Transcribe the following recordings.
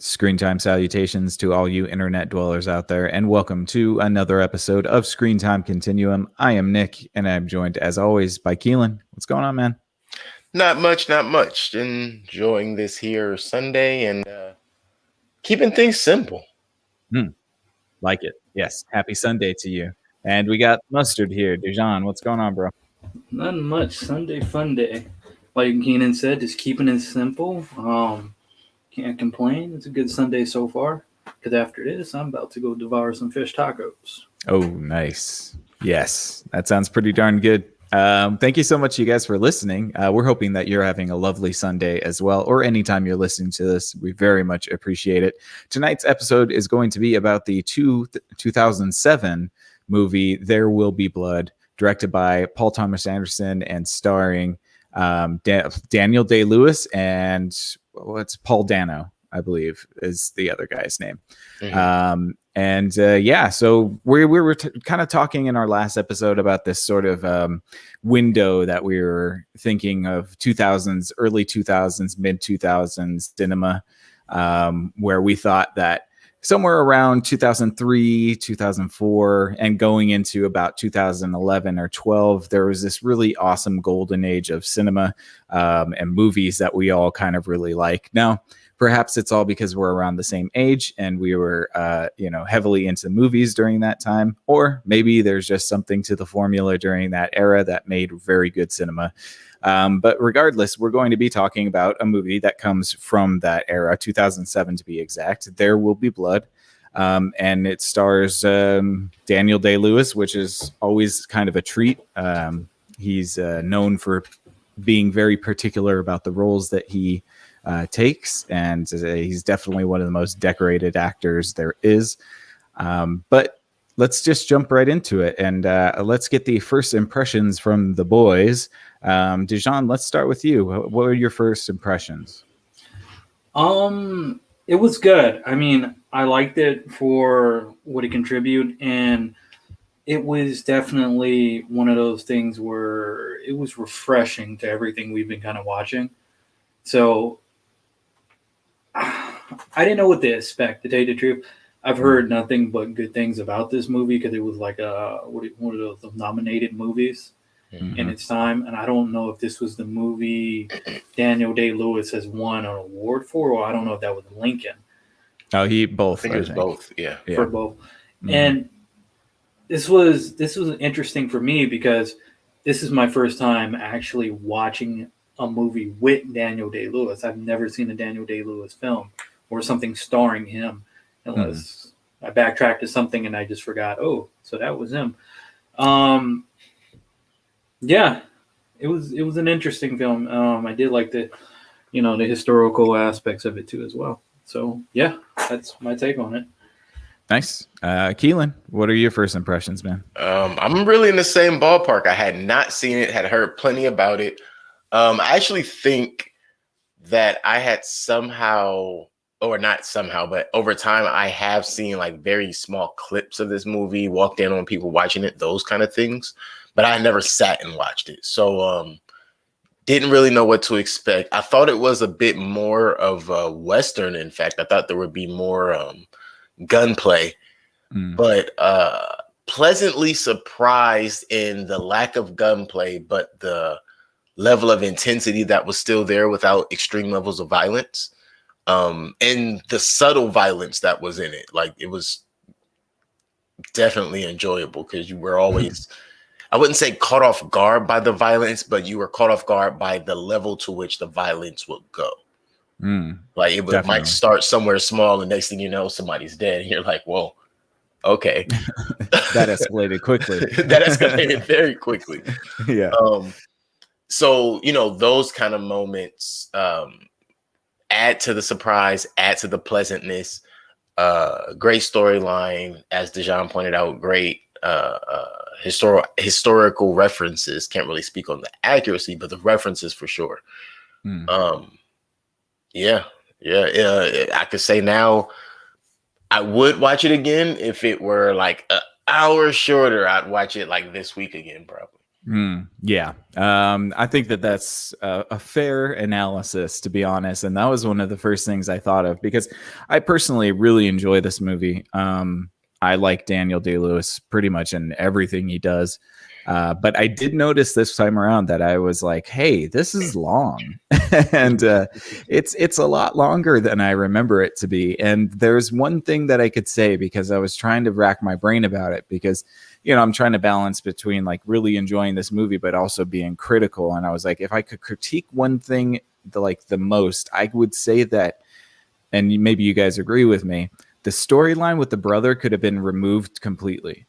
Screen time salutations to all you internet dwellers out there, and welcome to another episode of Screen Time Continuum. I am Nick, and I'm joined, as always, by Keelan. What's going on, man? Not much, not much. Enjoying this here Sunday and keeping things simple. Like it. Yes. Happy Sunday to you. And we got Mustard here. Dejan, what's going on, bro? Nothing much. Sunday fun day. Like Keenan said, just keeping it simple. Can't complain. It's a good Sunday so far. Because after this, I'm about to go devour some fish tacos. Oh, nice. Yes, that sounds pretty darn good. Thank you so much, you guys, for listening. We're hoping that you're having a lovely Sunday as well, or anytime you're listening to this. We very much appreciate it. Tonight's episode is going to be about the 2007 movie There Will Be Blood, directed by Paul Thomas Anderson and starring Daniel Day-Lewis and what's Paul Dano, I believe, is the other guy's name. Mm-hmm. So we were kind of talking in our last episode about this sort of window that we were thinking of 2000s, early 2000s, mid 2000s cinema, where we thought that somewhere around 2003, 2004, and going into about 2011 or 12, there was this really awesome golden age of cinema and movies that we all kind of really like. Now, perhaps it's all because we're around the same age and we were, heavily into movies during that time, or maybe there's just something to the formula during that era that made very good cinema. But regardless, we're going to be talking about a movie that comes from that era, 2007 to be exact. There Will Be Blood. And it stars Daniel Day-Lewis, which is always kind of a treat. He's known for being very particular about the roles that he takes, and he's definitely one of the most decorated actors there is. But let's just jump right into it, and let's get the first impressions from the boys. Dejan, let's start with you. What were your first impressions? It was good. I mean, I liked it for what it contributed, and it was definitely one of those things where it was refreshing to everything we've been kind of watching. So I didn't know what to expect, to tell you the truth. I've heard nothing but good things about this movie because it was like one of those nominated movies in its time. And I don't know if this was the movie Daniel Day-Lewis has won an award for, or I don't know if that was Lincoln. Oh, both. I think it was both. Yeah. For both. Mm-hmm. And this was interesting for me because this is my first time actually watching a movie with Daniel Day-Lewis. I've never seen a Daniel Day-Lewis film or something starring him, unless I backtracked to something and I just forgot. Oh, so that was him. Yeah, it was an interesting film. I did like the historical aspects of it too as well. So yeah, that's my take on it. Nice. Keelan, what are your first impressions, man? I'm really in the same ballpark. I had not seen it, had heard plenty about it. I actually think that I had but over time I have seen like very small clips of this movie, walked in on people watching it, those kind of things, but I never sat and watched it. So didn't really know what to expect. I thought it was a bit more of a Western. In fact, I thought there would be more gunplay, but pleasantly surprised in the lack of gunplay, but the level of intensity that was still there without extreme levels of violence, and the subtle violence that was in it. Like, it was definitely enjoyable because you were always, I wouldn't say caught off guard by the violence, but you were caught off guard by the level to which the violence would go. Like, it might start somewhere small, and next thing you know, somebody's dead, and you're like, whoa, okay. That escalated quickly. That escalated very quickly. Yeah. So, those kind of moments add to the surprise, add to the pleasantness. Great storyline, as Dejan pointed out, great historical references. Can't really speak on the accuracy, but the references for sure. I could say now I would watch it again if it were like an hour shorter. I'd watch it like this week again, probably. Yeah. I think that that's a fair analysis, to be honest. And that was one of the first things I thought of because I personally really enjoy this movie. I like Daniel Day-Lewis pretty much in everything he does. But I did notice this time around that I was like, "Hey, this is long," and it's a lot longer than I remember it to be. And there's one thing that I could say because I was trying to rack my brain about it because I'm trying to balance between like really enjoying this movie but also being critical. And I was like, if I could critique one thing the most, I would say that, and maybe you guys agree with me, the storyline with the brother could have been removed completely.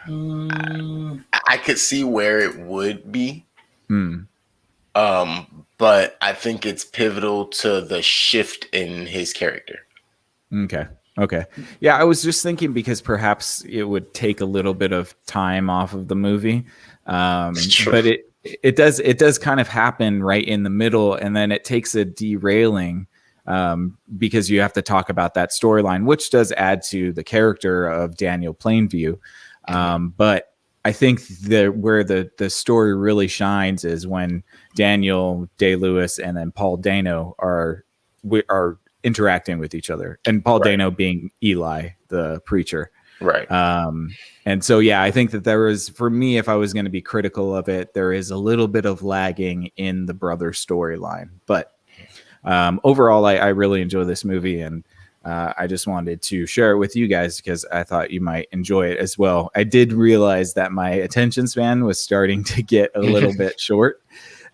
I could see where it would be. But I think it's pivotal to the shift in his character. Okay. Yeah, I was just thinking because perhaps it would take a little bit of time off of the movie. But it does kind of happen right in the middle, and then it takes a derailing because you have to talk about that storyline, which does add to the character of Daniel Plainview. But I think where the story really shines is when Daniel Day-Lewis and then Paul Dano are interacting with each other, and Paul Dano being Eli, the preacher. Right. And so, yeah, I think that there is, for me, if I was going to be critical of it, there is a little bit of lagging in the brother storyline. But overall, I really enjoy this movie, and I just wanted to share it with you guys because I thought you might enjoy it as well. I did realize that my attention span was starting to get a little bit short.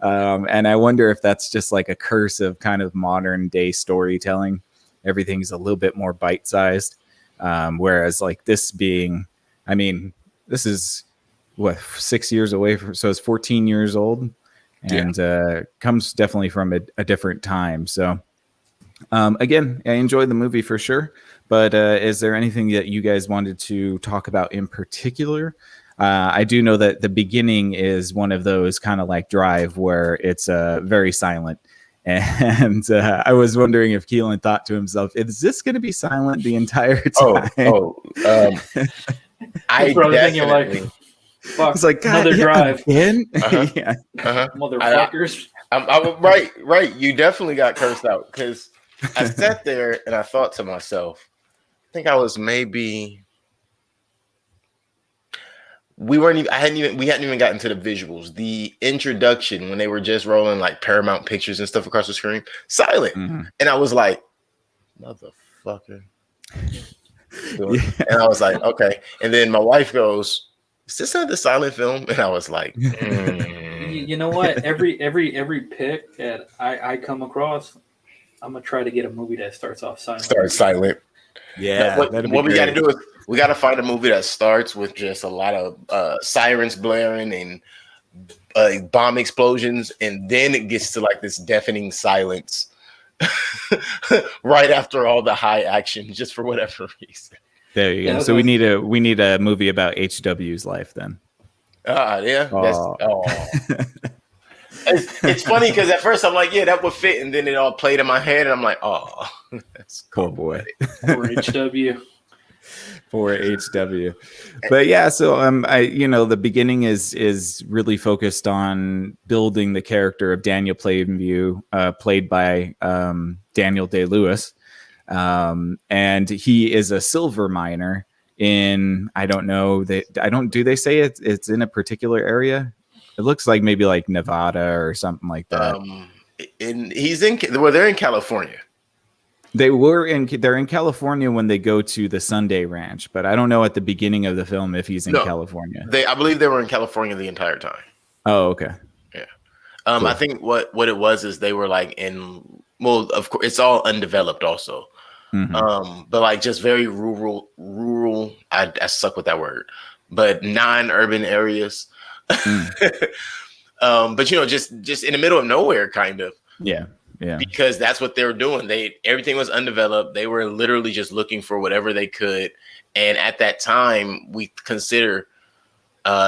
And I wonder if that's just like a curse of kind of modern day storytelling. Everything's a little bit more bite-sized. Whereas like this being, I mean, this is what, 6 years away from, so it's 14 years old and comes definitely from a different time. So again, I enjoyed the movie for sure, but is there anything that you guys wanted to talk about in particular? I do know that the beginning is one of those kind of like Drive where it's very silent. And I was wondering if Keelan thought to himself, is this going to be silent the entire time? I probably thinking like, fuck, it's like, God, another Drive. Again? Motherfuckers. I'm right. You definitely got cursed out because I sat there and I thought to myself, I think I was maybe... we hadn't even gotten to the visuals. The introduction when they were just rolling like Paramount Pictures and stuff across the screen, silent. And I was like, motherfucker. And I was like, okay. And then my wife goes, is this another silent film? And I was like, You know what? Every pick that I come across, I'm gonna try to get a movie that starts off silent. Yeah. What we got to do is we got to find a movie that starts with just a lot of sirens blaring and bomb explosions, and then it gets to like this deafening silence right after all the high action, just for whatever reason. There you go. So we need a movie about HW's life then. Yeah. It's funny because at first I'm like, yeah, that would fit, and then it all played in my head, and I'm like, oh, that's cool, boy. Poor HW. For HW. But yeah, so the beginning is really focused on building the character of Daniel Plainview, played by Daniel Day-Lewis. And he is a silver miner in, I don't know, do they say it's in a particular area? It looks like maybe like Nevada or something like that. They're in California. They're in California when they go to the Sunday Ranch, but I don't know at the beginning of the film if he's in California. I believe they were in California the entire time. Oh, okay. Yeah. Cool. I think what it was is they were like of course it's all undeveloped also. But like just very rural. I suck with that word, but non-urban areas. But just in the middle of nowhere, kind of. Yeah. Because that's what they were doing. Everything was undeveloped. They were literally just looking for whatever they could. And at that time, we consider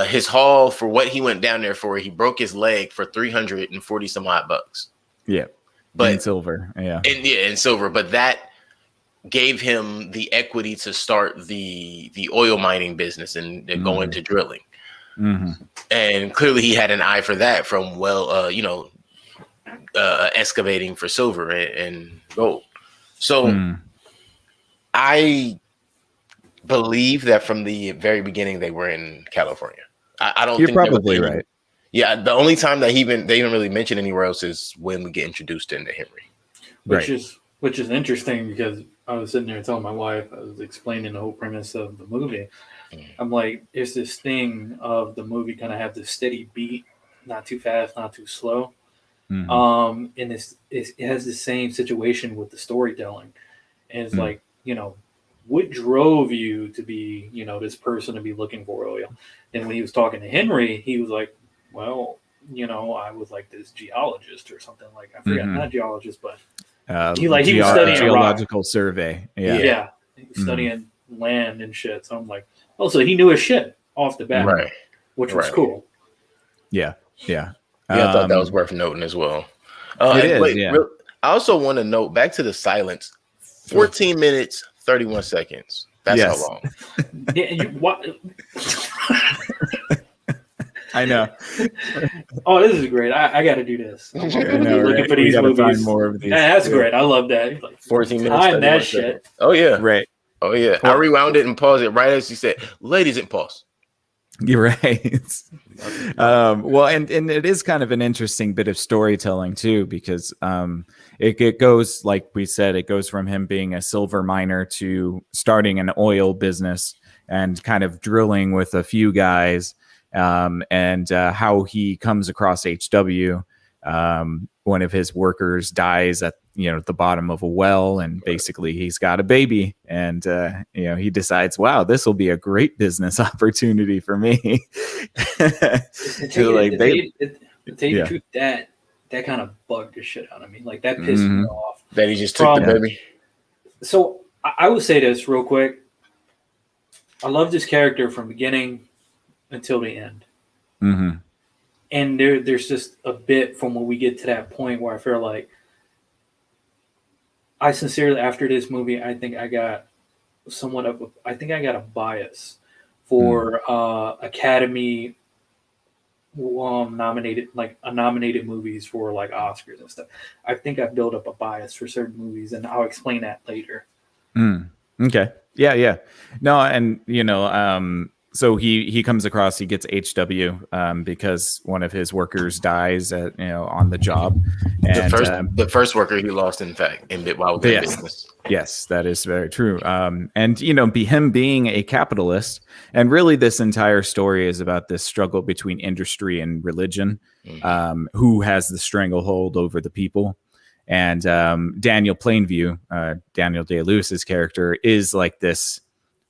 his haul for what he went down there for. He broke his leg for $340 some odd bucks. Yeah, but in silver. Yeah, in silver. But that gave him the equity to start the oil mining business and go into drilling. And clearly he had an eye for that from excavating for silver and gold. So I believe that from the very beginning they were in California. I don't You're think probably right. Yeah, the only time that they even really mention anywhere else is when we get introduced into Henry. Which is interesting because I was sitting there telling my wife, I was explaining the whole premise of the movie. I'm like, there's this thing of the movie kind of have this steady beat, not too fast, not too slow. And it has the same situation with the storytelling. And it's like, what drove you to be, this person to be looking for oil? And when he was talking to Henry, he was like, well, I was like this geologist or something, like, I forgot, not geologist, but he was studying geological survey. Yeah. He was studying land and shit. So I'm like, so he knew his shit off the bat, right? Which was cool. Yeah, I thought that was worth noting as well. It is. I also want to note back to the silence. 14 minutes, 31 seconds. That's how long. I know. Oh, this is great. I got to do this. I'm looking for these movies. Find more of these. That's great. I love that. Like, 14 minutes. Time that shit. Oh, yeah. Right. Oh, yeah. I rewound it and paused it right as you said, ladies, and pause. You're right. Well, and it is kind of an interesting bit of storytelling too, because it goes, like we said, it goes from him being a silver miner to starting an oil business and kind of drilling with a few guys, and how he comes across HW. One of his workers dies at the bottom of a well, and basically he's got a baby, and he decides, wow, this will be a great business opportunity for me. To tell you the truth, that kind of bugged the shit out of me. Like, that pissed me off. That he just took the baby. So I would say this real quick. I love this character from beginning until the end. And there's just a bit from when we get to that point where I feel like I sincerely, after this movie, I think I got a bias for Academy nominated movies for like Oscars and stuff. I think I've built up a bias for certain movies, and I'll explain that later. Okay. Yeah. No, and so he comes across, he gets HW because one of his workers dies on the job. And the first worker he lost, in fact, while in business. Yes, that is very true. And him being a capitalist, and really this entire story is about this struggle between industry and religion, who has the stranglehold over the people. And Daniel Plainview, Daniel Day-Lewis's character, is like this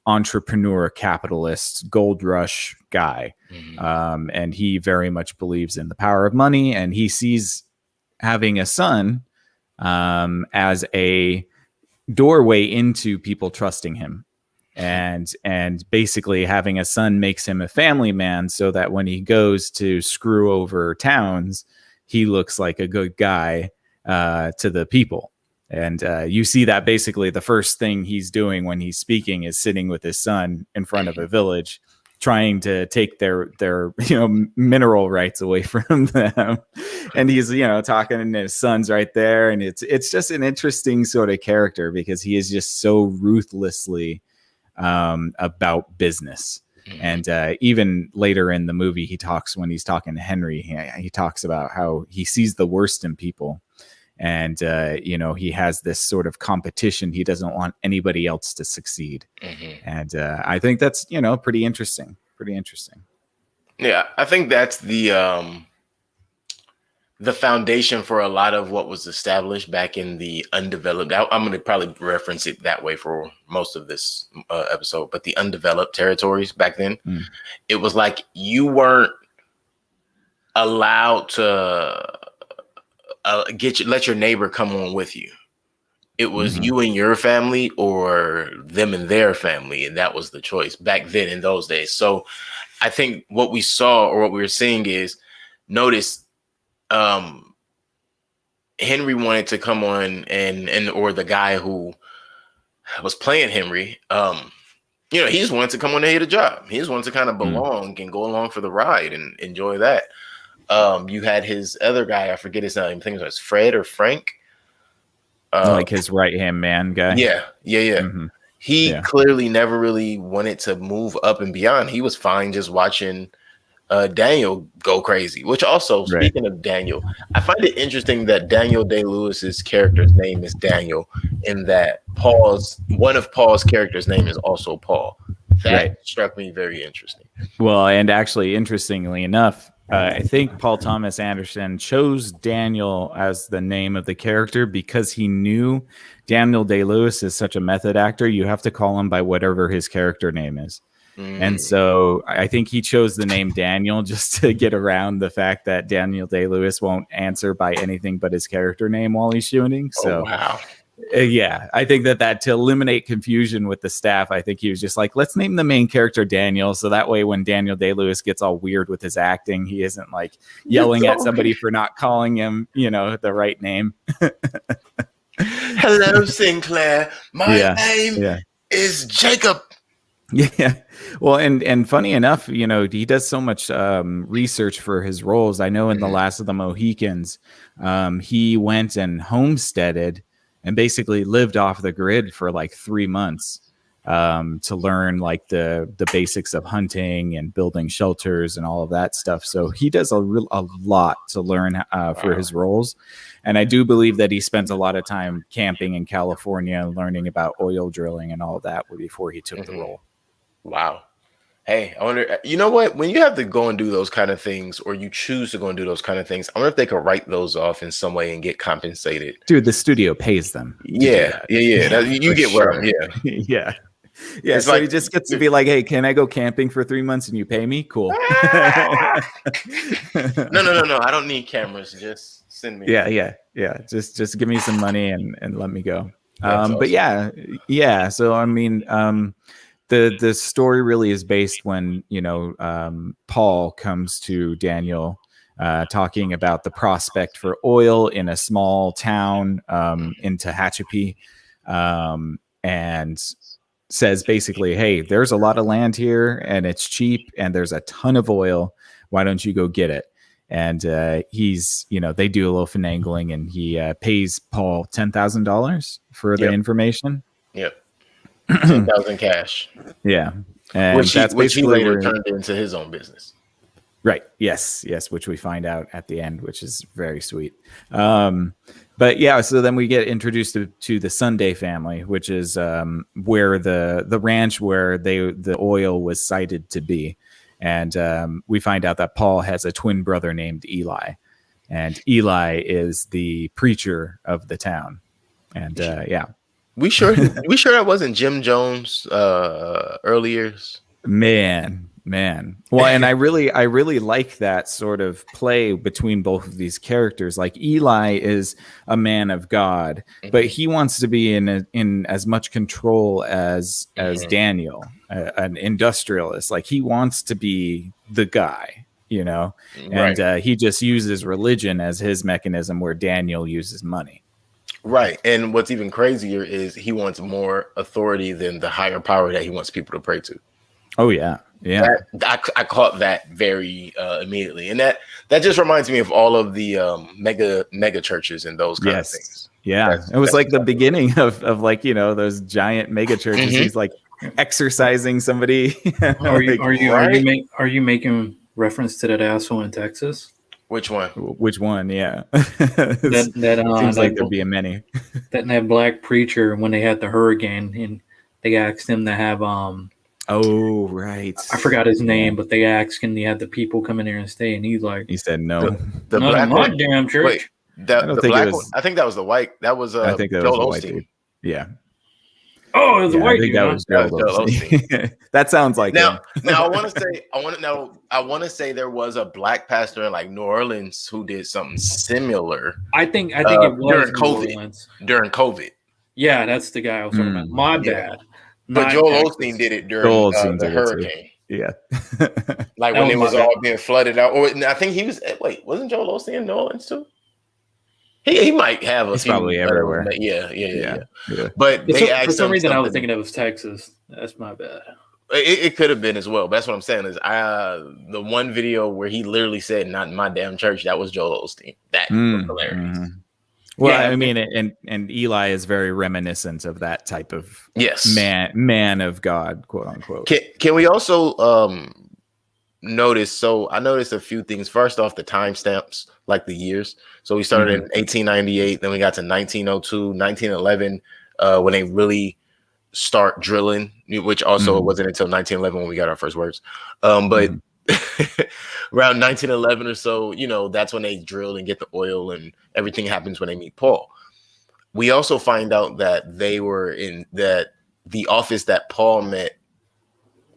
entrepreneur, capitalist, gold rush guy. And he very much believes in the power of money, and he sees having a son as a doorway into people trusting him. And basically having a son makes him a family man, so that when he goes to screw over towns, he looks like a good guy to the people. And you see that basically the first thing he's doing when he's speaking is sitting with his son in front of a village, trying to take their mineral rights away from them. And he's talking, and his son's right there, and it's just an interesting sort of character because he is just so ruthlessly about business. And even later in the movie, when he's talking to Henry, he talks about how he sees the worst in people. And, he has this sort of competition. He doesn't want anybody else to succeed. And I think that's, pretty interesting. Yeah, I think that's the foundation for a lot of what was established back in the undeveloped. I'm going to probably reference it that way for most of this episode, but the undeveloped territories back then, it was like you weren't allowed to let your neighbor come on with you. It was you and your family, or them and their family, and that was the choice back then in those days. So I think what we saw, or what we were seeing, is, notice Henry wanted to come on, and or the guy who was playing Henry, you know, he just wanted to come on and hit a job. He just wanted to kind of belong and go along for the ride and enjoy that. You had his other guy, I forget his name. I think it was Fred or Frank. Like his right-hand man guy. Yeah. Mm-hmm. He clearly never really wanted to move up and beyond. He was fine just watching Daniel go crazy, which also, speaking of Daniel, I find it interesting that Daniel Day-Lewis's character's name is Daniel, in that one of Paul's character's name is also Paul. That struck me very interesting. Well, and actually, interestingly enough, I think Paul Thomas Anderson chose Daniel as the name of the character because he knew Daniel Day-Lewis is such a method actor. You have to call him by whatever his character name is. And so I think he chose the name Daniel just to get around the fact that Daniel Day-Lewis won't answer by anything but his character name while he's shooting. So, wow. Yeah, I think that to eliminate confusion with the staff, I think he was just like, let's name the main character Daniel. So that way, when Daniel Day-Lewis gets all weird with his acting, he isn't like yelling at somebody for not calling him, the right name. Hello, Sinclair. My name is Jacob. Yeah. Well, and funny enough, he does so much research for his roles. I know in The Last of the Mohicans, he went and homesteaded and basically lived off the grid for like 3 months to learn like the basics of hunting and building shelters and all of that stuff. So he does a lot to learn for his roles. And I do believe that he spent a lot of time camping in California, learning about oil drilling and all of that before he took the role. Wow. Hey, I wonder, you know what? When you have to go and do those kind of things, or you choose to go and do those kind of things, I wonder if they could write those off in some way and get compensated. Dude, the studio pays them. Yeah. You get what I'm, Yeah. It's so like, he just gets to be like, hey, can I go camping for 3 months and you pay me? Cool. No. I don't need cameras. Just send me. Yeah. Just give me some money and let me go. Awesome. But yeah. So, I mean, the story really is based when, Paul comes to Daniel talking about the prospect for oil in a small town in Tehachapi, and says basically, hey, there's a lot of land here and it's cheap and there's a ton of oil. Why don't you go get it? And he's, they do a little finagling and he pays Paul $10,000 for the information. Yep. 10,000 cash. Yeah. And which he later turned into his own business. Right. Yes, which we find out at the end, which is very sweet. But yeah, so then we get introduced to the Sunday family, which is where the ranch where the oil was cited to be. And we find out that Paul has a twin brother named Eli. And Eli is the preacher of the town. And We sure that wasn't Jim Jones early years? Man. Well, and I really like that sort of play between both of these characters. Like Eli is a man of God, but he wants to be in as much control as Daniel, an industrialist. Like he wants to be the guy, and he just uses religion as his mechanism, where Daniel uses money. Right. And what's even crazier is he wants more authority than the higher power that he wants people to pray to. Oh, yeah. Yeah. I caught that very immediately. And that just reminds me of all of the mega churches and those kind of things. Yeah. It was like the beginning of like, those giant mega churches. He's like exercising somebody. Are you making reference to that asshole in Texas? Which one? Yeah. that seems like there'd be many. That black preacher, when they had the hurricane and they asked him to have oh, right. I forgot his name, but they asked him to have the people come in there and stay, and he's like, he said no. The not black in my damn church. Wait, the black one. I think that was the white. That was I think that Joel was the Osteen. white dude. Yeah. Oh, it was a white dude. That was Joel Osteen. That sounds like now. Now I want to say there was a black pastor in like New Orleans who did something similar. I think it was during COVID. Yeah, that's the guy I was talking about. My bad. But Joel Osteen did it during the hurricane. Yeah. Like when it was all being flooded out. Or I think he was, wasn't Joel Osteen in New Orleans too? He might have a He's few probably better everywhere. ones, but yeah. Yeah. But For they some, asked for some him reason, I was something. thinking it was Texas. That's my bad. It could have been as well. But that's what I'm saying is the one video where he literally said, "Not in my damn church." That was Joel Osteen. That was hilarious. Mhm. Well, Yeah, I mean, and Eli is very reminiscent of that type of Yes. man of God, quote unquote. Can we also notice? So I noticed a few things. First off, the timestamps, like the years. So we started in 1898, then we got to 1902, 1911, when they really start drilling, which also wasn't until 1911 when we got our first words. But around 1911 or so, that's when they drill and get the oil, and everything happens when they meet Paul. We also find out that they were in that the office that Paul met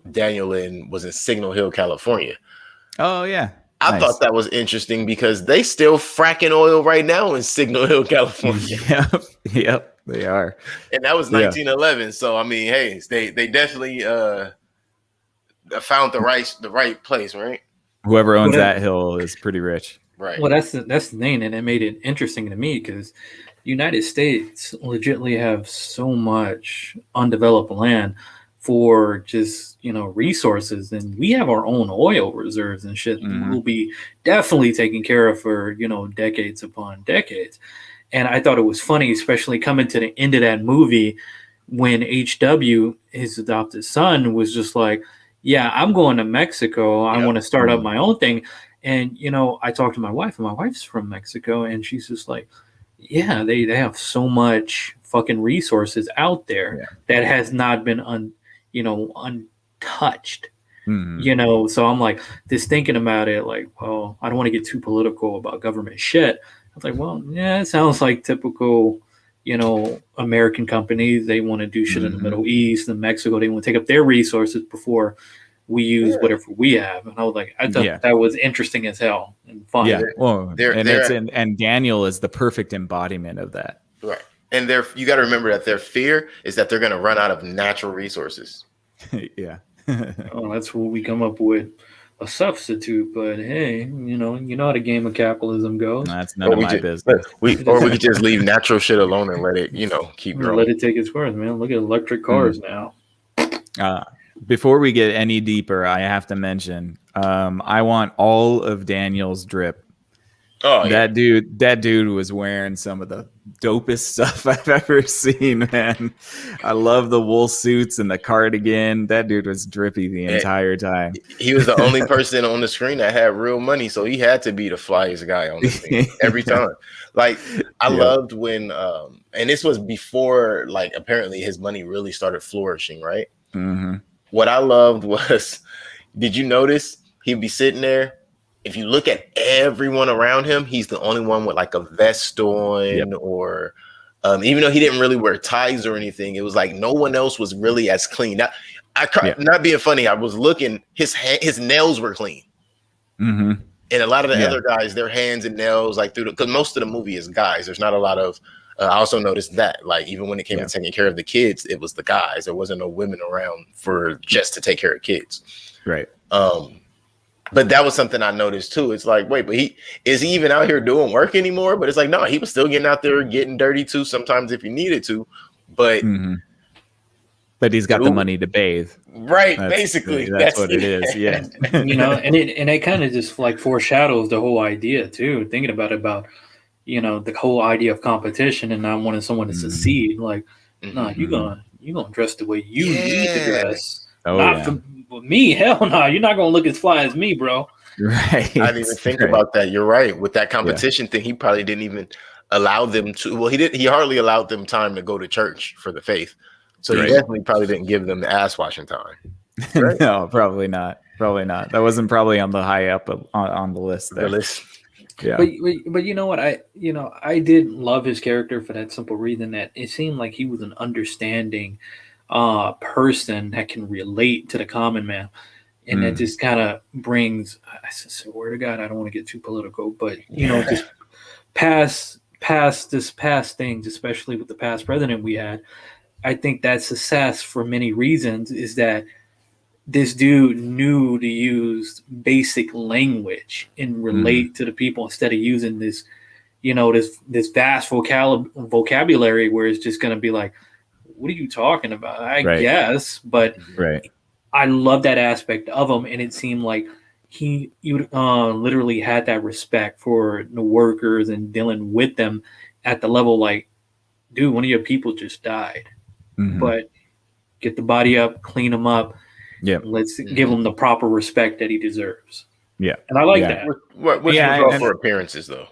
Daniel in was in Signal Hill, California. Oh yeah. I thought that was interesting because they still fracking oil right now in Signal Hill, California. Yep, they are. And that was 1911. So I mean, hey, they definitely found the right place, right? Whoever owns that hill is pretty rich. Right. Well, that's the thing, and it made it interesting to me because United States legitimately have so much undeveloped land for just resources, and we have our own oil reserves and shit. We'll be definitely taken care of for decades upon decades. And I thought it was funny, especially coming to the end of that movie when HW, his adopted son, was just like, yeah, I'm going to Mexico. I want to start up my own thing. And, I talked to my wife, and my wife's from Mexico, and she's just like, yeah, they have so much fucking resources out there that has not been untouched. So I'm like, just thinking about it, like, well, I don't want to get too political about government shit. I was like, well, yeah, it sounds like typical, American companies. They want to do shit in the Middle East and Mexico. They want to take up their resources before we use whatever we have. And I was like, I thought that was interesting as hell and fun. Yeah. Well, and Daniel is the perfect embodiment of that. Right. And you got to remember that their fear is that they're going to run out of natural resources. Yeah. Well, that's what we come up with, a substitute. But hey, you know how the game of capitalism goes. That's none of my business. We could just leave natural shit alone and let it, keep growing. Let it take its course, man. Look at electric cars now. Before we get any deeper, I have to mention, I want all of Daniel's drip. Oh, that dude was wearing some of the dopest stuff I've ever seen, man. I love the wool suits and the cardigan. That dude was drippy the entire time. He was the only person on the screen that had real money, so he had to be the flyest guy on the screen every time. Like, I loved when, and this was before, like, apparently his money really started flourishing, right? Mm-hmm. What I loved was, did you notice he'd be sitting there? If you look at everyone around him, he's the only one with like a vest on, or even though he didn't really wear ties or anything, it was like no one else was really as clean. Now, not being funny, I was looking, his nails were clean. Mm-hmm. And a lot of the other guys, their hands and nails, like because most of the movie is guys. There's not a lot of, I also noticed that, like, even when it came to taking care of the kids, it was the guys. There wasn't no women around just to take care of kids. Right. But that was something I noticed too. It's like, wait, but is he even out here doing work anymore? But it's like, no, he was still getting out there getting dirty too sometimes if he needed to. But but he's got the money to bathe. Right, basically. That's what it is. Yeah. And it kind of just like foreshadows the whole idea too, thinking about the whole idea of competition and not wanting someone to succeed. Like, no, you're gonna dress the way you need to dress. For me, hell no, you're not gonna look as fly as me, bro. Right. I didn't even think about that. You're right. With that competition thing, he probably didn't even allow them to. Well, he hardly allowed them time to go to church for the faith. So he definitely probably didn't give them the ass washing time. Right? No, probably not. Probably not. That wasn't probably on the high up on the list there. Yeah. But you know what? I did love his character for that simple reason that it seemed like he was an understanding person that can relate to the common man. And that just kind of brings, I swear to God, I don't want to get too political, but just past things, especially with the past president we had, I think that success for many reasons is that this dude knew to use basic language and relate to the people instead of using this, this vast vocabulary where it's just going to be like, what are you talking about? I Right. guess, but Right. I love that aspect of him, and it seemed like you literally had that respect for the workers and dealing with them at the level like, dude, one of your people just died, Mhm. but get the body up, clean him up. Yeah. Let's give him the proper respect that he deserves. Yeah. And I like Yeah. that. Which Yeah, was all and- for appearances, though.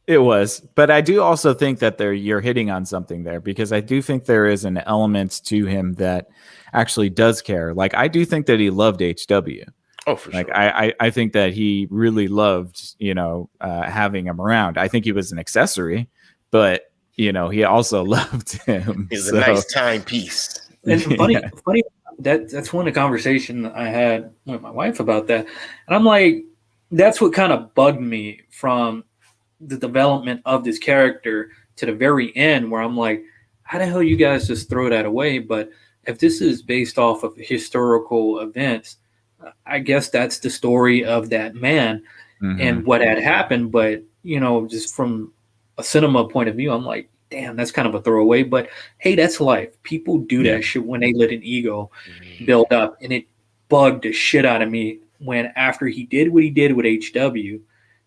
It was, but I do also think that you're hitting on something there, because I do think there is an element to him that actually does care. Like, I do think that he loved HW. Oh, for Like, sure. I think that he really loved, having him around. I think he was an accessory, but he also loved him. He's So, a nice timepiece. And funny, Yeah. funny that's one of the conversation I had with my wife about that. And I'm like, that's what kind of bugged me from the development of this character to the very end, where I'm like, how the hell you guys just throw that away? But if this is based off of historical events, I guess that's the story of that man Mhm. and what had happened. But just from a cinema point of view, I'm like, damn, that's kind of a throwaway. But hey, that's life. People do Yeah. that shit when they let an ego build up, and it bugged the shit out of me when after he did what he did with HW,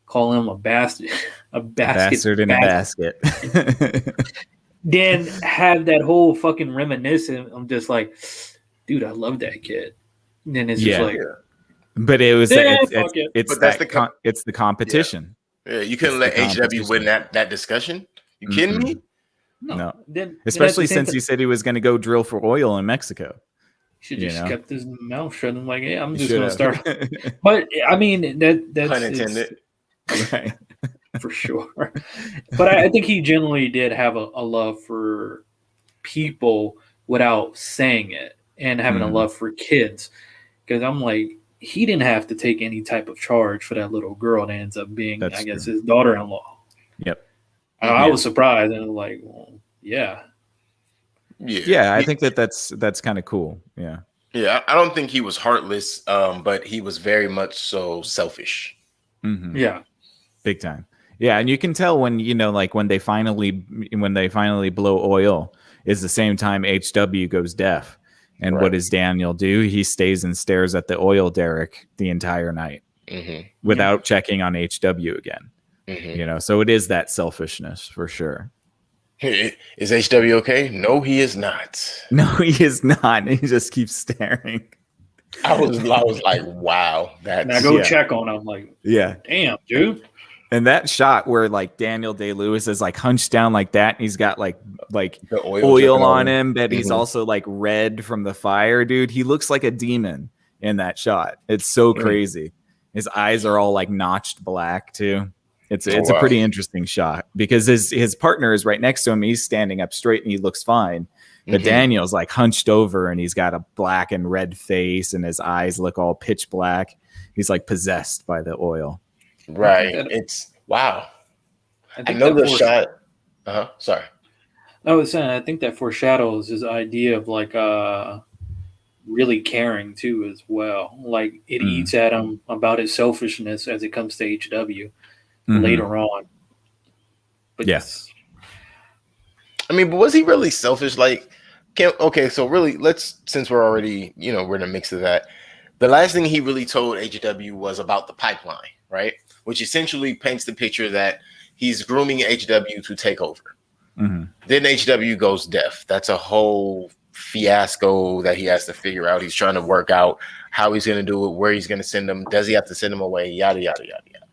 call him a bastard, a Bastard in a basket. then have that whole fucking reminiscent. I'm just like, dude, I love that kid. And then it's just Yeah. like, But it was Yeah, it's, fuck it's, it. it's But that's that it's the competition. Yeah, you couldn't It's let the HW win competition. that discussion. You kidding me? No. Then Especially at the same since he said he was going to go drill for oil in Mexico. should you just know. kept his mouth shut. I'm like, yeah, I'm He just should gonna have. start. But I mean, that's Pun intended. Right. for sure. But I think he generally did have a love for people without saying it, and having a Mhm. love for kids. Because I'm like, he didn't have to take any type of charge for that little girl that ends up being, That's I guess, true. his daughter-in-law. Yep. I Yeah. was surprised and like, well, yeah. Yeah, I think that's kind of cool. Yeah. Yeah, I don't think he was heartless, but he was very much so selfish. Mhm. Yeah. Big time. Yeah, and you can tell when like when they finally blow oil is the same time HW goes deaf. And Right. what does Daniel do? He stays and stares at the oil derrick the entire night hmm without checking on HW again. hmm So it is that selfishness for sure. Is HW okay? No, he is not. No, he is not. He just keeps staring. I was like, wow, And I that's go Yeah. check on him, like, Yeah. damn, dude. And that shot where like Daniel Day-Lewis is like hunched down like that, and he's got like the oil dripping on him, but he's Mhm. also like red from the fire, dude. He looks like a demon in that shot. It's so Mm. crazy. His eyes are all like notched black too. It's Oh, a wow. pretty interesting shot because his partner is right next to him. He's standing up straight and he looks fine. But Mhm. Daniel's like hunched over and he's got a black and red face and his eyes look all pitch black. He's like possessed by the oil. Right. that- It's wow. I think know that the shot. Sorry. I was saying, I think that foreshadows his idea of like really caring too, as well. Like it Mm. eats at him about his selfishness as it comes to HW Mhm. later on. But Yes. I mean, but was he really selfish? Like, okay, so really, since we're already, we're in the mix of that. The last thing he really told HW was about the pipeline, right? Which essentially paints the picture that he's grooming HW to take over. Mhm. Then HW goes deaf. That's a whole fiasco that he has to figure out. He's trying to work out how he's going to do it, where he's going to send him. Does he have to send him away? Yada, yada, yada, yada.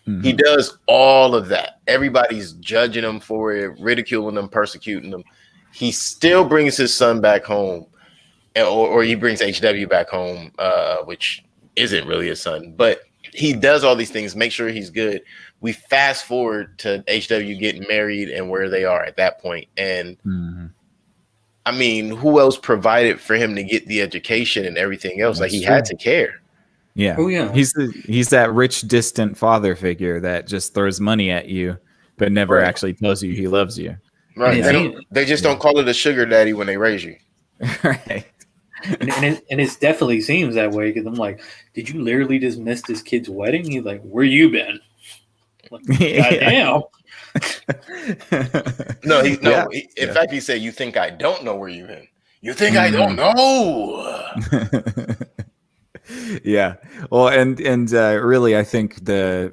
Mhm. He does all of that. Everybody's judging him for it, ridiculing him, persecuting him. He still brings his son back home, or he brings HW back home, which isn't really his son. But he does all these things, make sure he's good. We fast forward to HW getting married and where they are at that point. And Mhm. I mean, who else provided for him to get the education and everything else? Like That's he had true. to care. Yeah. Oh, yeah. He's that rich, distant father figure that just throws money at you, but never Right. actually tells you he loves you. Right. Yeah. They just don't call it a sugar daddy when they raise you. Right. and it definitely seems that way, because I'm like, did you literally just miss this kid's wedding? He's like, where you been? Like, Yeah. goddamn. No, he no. Yeah. In fact, he said, "You think I don't know where you've been? You think I don't know?" Yeah, well, and really I think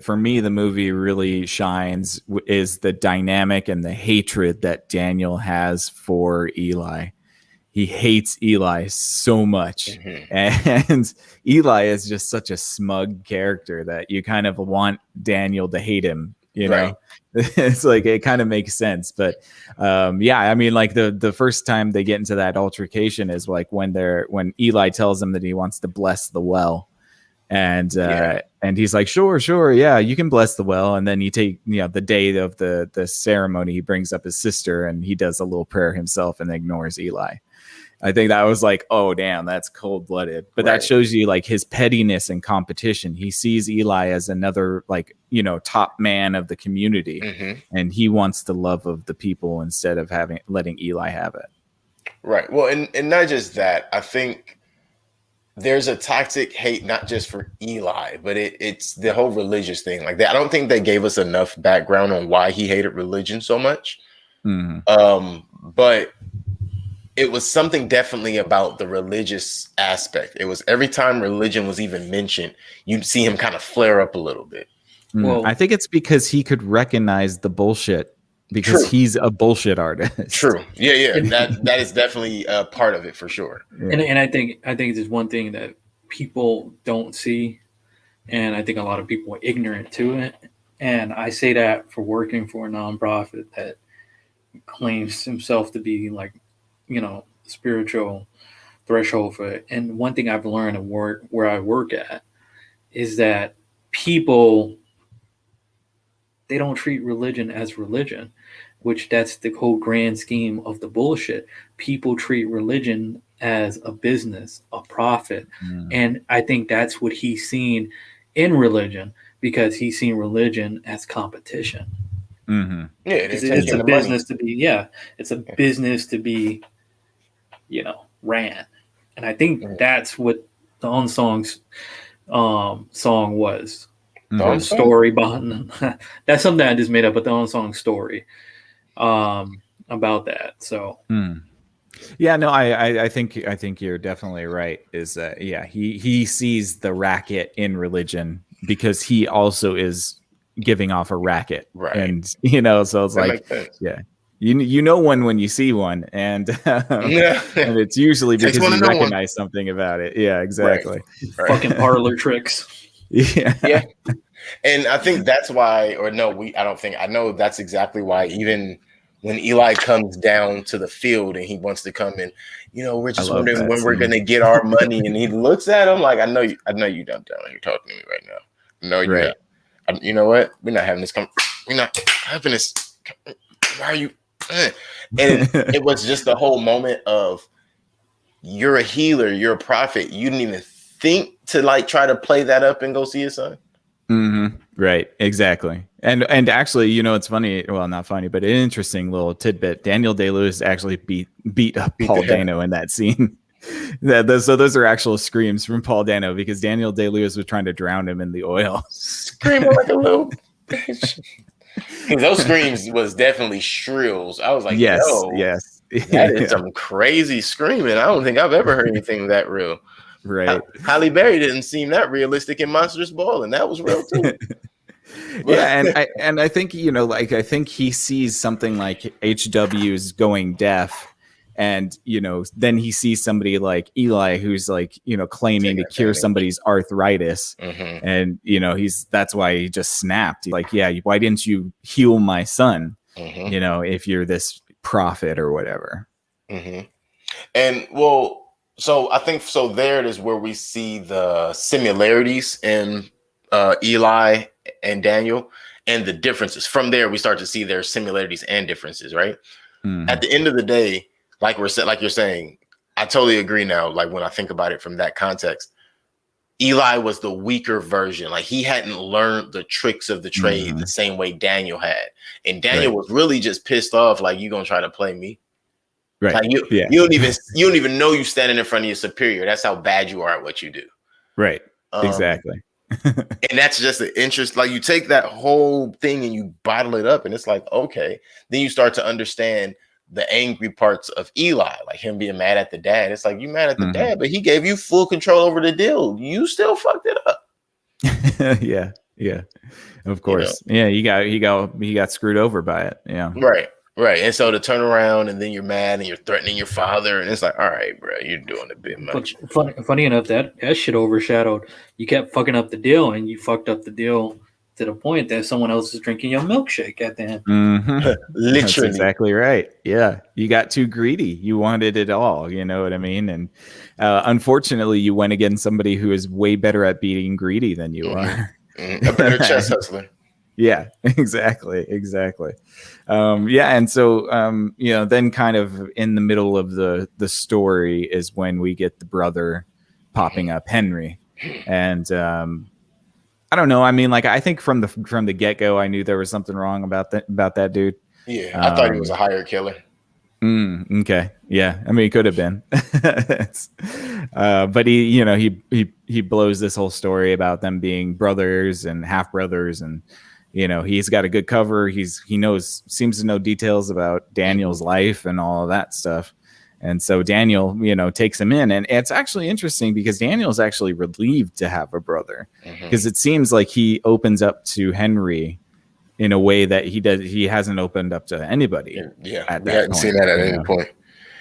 for me the movie really shines is the dynamic and the hatred that Daniel has for Eli. He hates Eli so much, and Eli is just such a smug character that you kind of want Daniel to hate him, you know. Right. It's like it kind of makes sense, but yeah, I mean, like the first time they get into that altercation is like when Eli tells him that he wants to bless the well, and he's like, sure, yeah, you can bless the well, and then you take, you know, the day of the ceremony, he brings up his sister and he does a little prayer himself and ignores Eli. I think that was like, oh damn, that's cold blooded. But that shows you like his pettiness and competition. He sees Eli as another, like, you know, top man of the community, and he wants the love of the people instead of letting Eli have it. Right. Well, and not just that. I think there's a toxic hate not just for Eli, but it's the whole religious thing. Like that. I don't think they gave us enough background on why he hated religion so much. But it was something definitely about the religious aspect. It was every time religion was even mentioned, you'd see him kind of flare up a little bit. Well, I think it's because he could recognize the bullshit because he's a bullshit artist. True. Yeah. That is definitely a part of it for sure. And I think there's one thing that people don't see, and I think a lot of people are ignorant to it. And I say that for working for a nonprofit that claims himself to be like, you know, spiritual threshold for it. And one thing I've learned at work where I work at is that people, they don't treat religion as religion, which that's the whole grand scheme of the bullshit. People treat religion as a business, a profit. And I think that's what he's seen in religion, because he's seen religion as competition. Yeah, it's a business to be. Yeah, it's a business to be, you know, ran. And I think that's what the Unsong's song was. The story behind that's something I just made up, but the Unsong story about that. So yeah, no, I think you're definitely right. Is that he sees the racket in religion because he also is giving off a racket, right? And you know, so it's like, yeah, you know when you see one, and and it's usually because you recognize something about it. Yeah, exactly. Right. Fucking parlor tricks. Yeah. And I think that's why, or no, I know that's exactly why. Even when Eli comes down to the field and he wants to come in, you know, we're just wondering when we're gonna get our money, and he looks at him like, I know you don't tell. You're talking to me right now. No, you're not. You know what? We're not having this. We're not having this. Why are you? And it was just the whole moment of, you're a healer, you're a prophet. You didn't even think to like try to play that up and go see his son. Right, exactly. And actually, you know, it's funny. Well, not funny, but an interesting little tidbit. Daniel Day-Lewis actually beat up Paul Dano in that scene. So those are actual screams from Paul Dano, because Daniel Day-Lewis was trying to drown him in the oil. Screaming like a little bitch. Those screams was definitely shrills. I was like, yes, that is some crazy screaming. I don't think I've ever heard anything that real. Right. Halle Berry didn't seem that realistic in Monsters Ball, and that was real too. Yeah, and I think, you know, like I think he sees something like HW's going deaf, and you know, then he sees somebody like Eli who's like, you know, claiming to cure somebody's arthritis, and you know, that's why he just snapped. He's like, yeah, why didn't you heal my son? You know, if you're this prophet or whatever. And well, so I think there it is where we see the similarities in Eli and Daniel and the differences. From there, we start to see their similarities and differences, right? At the end of the day, like you're saying, I totally agree now. Like when I think about it from that context, Eli was the weaker version. Like he hadn't learned the tricks of the trade the same way Daniel had. And Daniel was really just pissed off. Like, you gonna try to play me? Right. Like you don't even know you standing in front of your superior. That's how bad you are at what you do. Right. Exactly. And that's just an interest. Like you take that whole thing and you bottle it up, and it's like, okay. Then you start to understand the angry parts of Eli, like him being mad at the dad. It's like you mad at the dad, but he gave you full control over the deal. You still fucked it up. Yeah, yeah, of course. Yeah, he got screwed over by it. Yeah, Right. And so to turn around and then you're mad and you're threatening your father, and it's like, all right, bro, you're doing a bit much. Funny enough, that shit overshadowed. You kept fucking up the deal, and you fucked up the deal to the point that someone else is drinking your milkshake at the end. Literally, that's exactly right. Yeah, you got too greedy. You wanted it all. You know what I mean? And unfortunately, you went against somebody who is way better at being greedy than you are. A better chess hustler. Yeah, exactly. Yeah, and so then kind of in the middle of the story is when we get the brother popping up, Henry, and I don't know. I mean, like I think from the get go, I knew there was something wrong about that dude. Yeah, I thought he was a hired killer. Okay, yeah. I mean, he could have been, but he blows this whole story about them being brothers and half brothers and. He's got a good cover. Seems to know details about Daniel's life and all of that stuff. And so Daniel, takes him in. And it's actually interesting because Daniel's actually relieved to have a brother because it seems like he opens up to Henry in a way that he hasn't opened up to anybody. Yeah. We hadn't seen that at any point.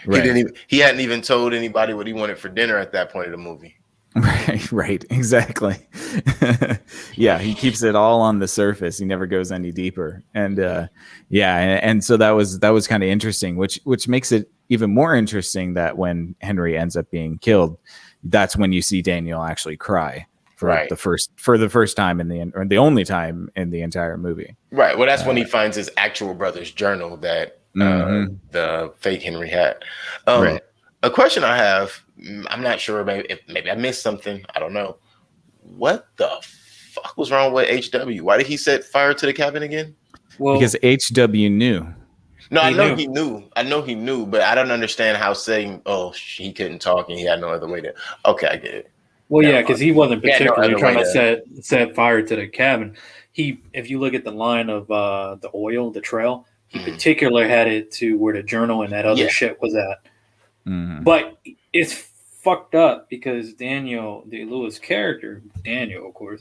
Right. He hadn't even told anybody what he wanted for dinner at that point of the movie. Right, exactly. Yeah, he keeps it all on the surface. He never goes any deeper. And and so that was kind of interesting, which makes it even more interesting that when Henry ends up being killed, that's when you see Daniel actually cry for the first time or the only time in the entire movie. Right. Well, that's when he finds his actual brother's journal that the fake Henry had. Right. A question I have. I'm not sure. Maybe I missed something. I don't know. What the fuck was wrong with HW? Why did he set fire to the cabin again? Well, because HW knew. No, I know he knew, but I don't understand how saying, he couldn't talk and he had no other way to. Okay, I get it. Well, yeah, because he wasn't particularly trying to set fire to the cabin. If you look at the line of the oil, the trail, he particularly had it to where the journal and that other shit was at. But it's fucked up because Daniel, the Lewis character, Daniel, of course,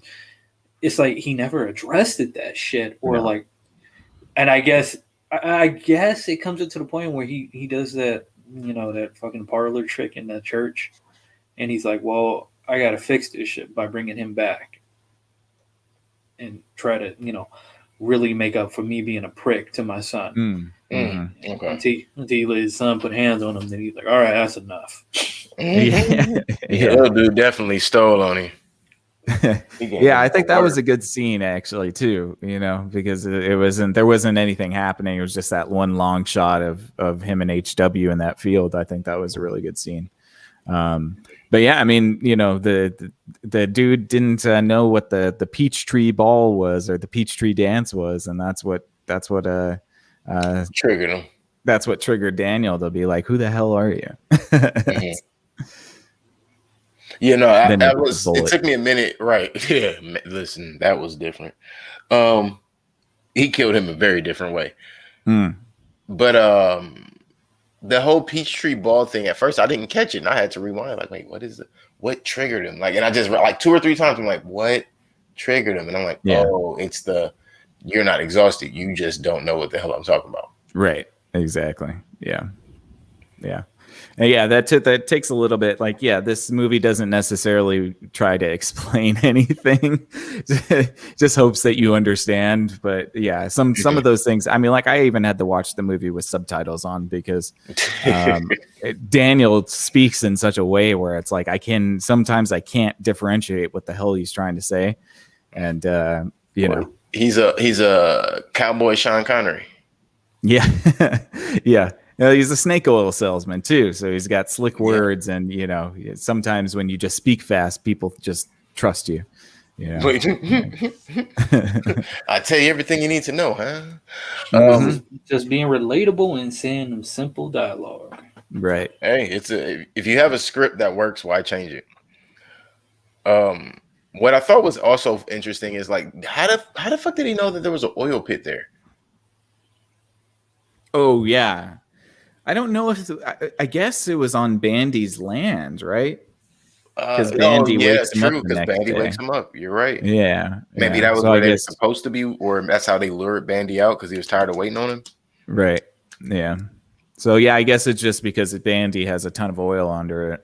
it's like he never addressed that shit and I guess it comes up to the point where he does that, that fucking parlor trick in that church, and he's like, well, I gotta fix this shit by bringing him back and try to, really make up for me being a prick to my son. Okay. Until his son put hands on him, then he's like, all right, that's enough. Little dude definitely stole on him. Yeah, I think that was a good scene actually too, because there wasn't anything happening. It was just that one long shot of him and HW in that field. I think that was a really good scene. But yeah, I mean, the dude didn't know what the Peachtree Ball was or the Peachtree Dance was, and that's what triggered him. That's what triggered Daniel to be like, "Who the hell are you?" It took me a minute. Right? Yeah. Listen, that was different. He killed him a very different way. But the whole Peachtree Ball thing, at first I didn't catch it, and I had to rewind. Like, wait, what is it? What triggered him? Like, and I just like 2 or 3 times. I'm like, what triggered him? And I'm like, it's you're not exhausted. You just don't know what the hell I'm talking about. Right. Exactly. Yeah. And yeah, that takes a little bit. Like, yeah, this movie doesn't necessarily try to explain anything. Just hopes that you understand. But yeah, some of those things. I mean, like I even had to watch the movie with subtitles on because Daniel speaks in such a way where it's like I can't differentiate what the hell he's trying to say, and he's a cowboy Sean Connery. Yeah, yeah. He's a snake oil salesman too, so he's got slick words, and sometimes when you just speak fast, people just trust you. I tell you everything you need to know, huh? Just being relatable and saying simple dialogue. Right. Hey, if you have a script that works, why change it? What I thought was also interesting is like how the fuck did he know that there was an oil pit there? Oh yeah, I don't know if I guess it was on Bandy's land, right? Because Oh Bandy yeah, wakes him up true. the Because next Bandy day. wakes him up. You're right. Yeah, Maybe yeah. that was So I where they were guess supposed to be, or that's how they lured Bandy out because he was tired of waiting on him. right. Yeah. So yeah, I guess it's just because Bandy has a ton of oil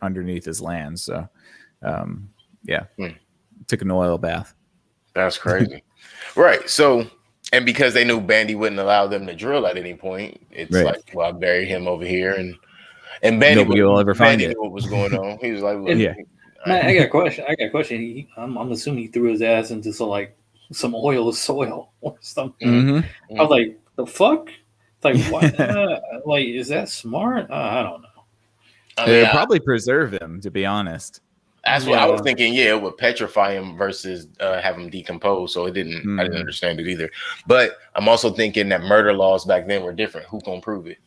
underneath his land. So yeah, Hmm. took an oil bath. That's crazy. Right. So, and because they knew Bandy wouldn't allow them to drill at any point, it's Right. like, well, I buried him over here, and Bandy Nobody will ever find Bandy it. knew what was going on. He was like, look, And Yeah. man, I got a question. I'm assuming he threw his ass into some oil soil or something. Mm-hmm. I was like, the fuck? It's like, what? Like, is that smart? I don't know. I mean, It'd probably preserve him, to be honest. that's what I was Yeah. thinking. Yeah, it would petrify him versus have him decompose. So it didn't. I didn't Mhm. understand it either. But I'm also thinking that murder laws back then were different. Who gonna prove it?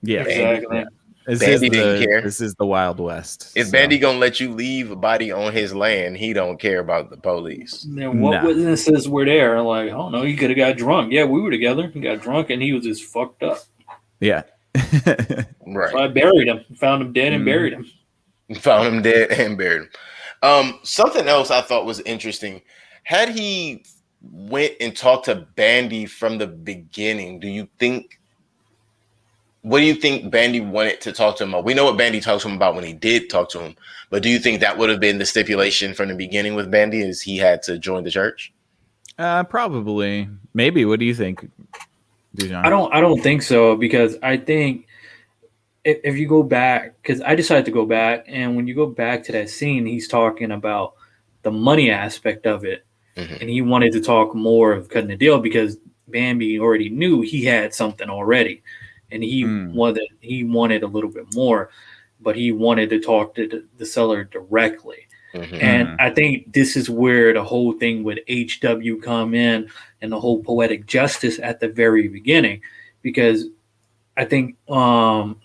Yeah. Exactly. Yeah. This Bandy didn't care. This is the Wild West. If so. Bandy gonna let you leave a body on his land, he don't care about the police. Then what Nah. witnesses were there? Like, I don't know. He could have got drunk. Yeah, we were together. He got drunk and he was just fucked up. Yeah. Right. So I buried him. Found him dead and Mhm. buried him. Found him dead and buried him. Something else I thought was interesting. Had he went and talked to Bandy from the beginning, what do you think Bandy wanted to talk to him about? We know what Bandy talked to him about when he did talk to him, but do you think that would have been the stipulation from the beginning with Bandy is he had to join the church? Probably. Maybe. What do you think, Dujon? I don't think so, because I think if you go back, because I decided to go back, and when you go back to that scene, he's talking about the money aspect of it, Mhm. and he wanted to talk more of cutting the deal because Bambi already knew he had something already, and he wanted a little bit more, but he wanted to talk to the seller directly. Mhm. And I think this is where the whole thing with HW come in and the whole poetic justice at the very beginning, because I think not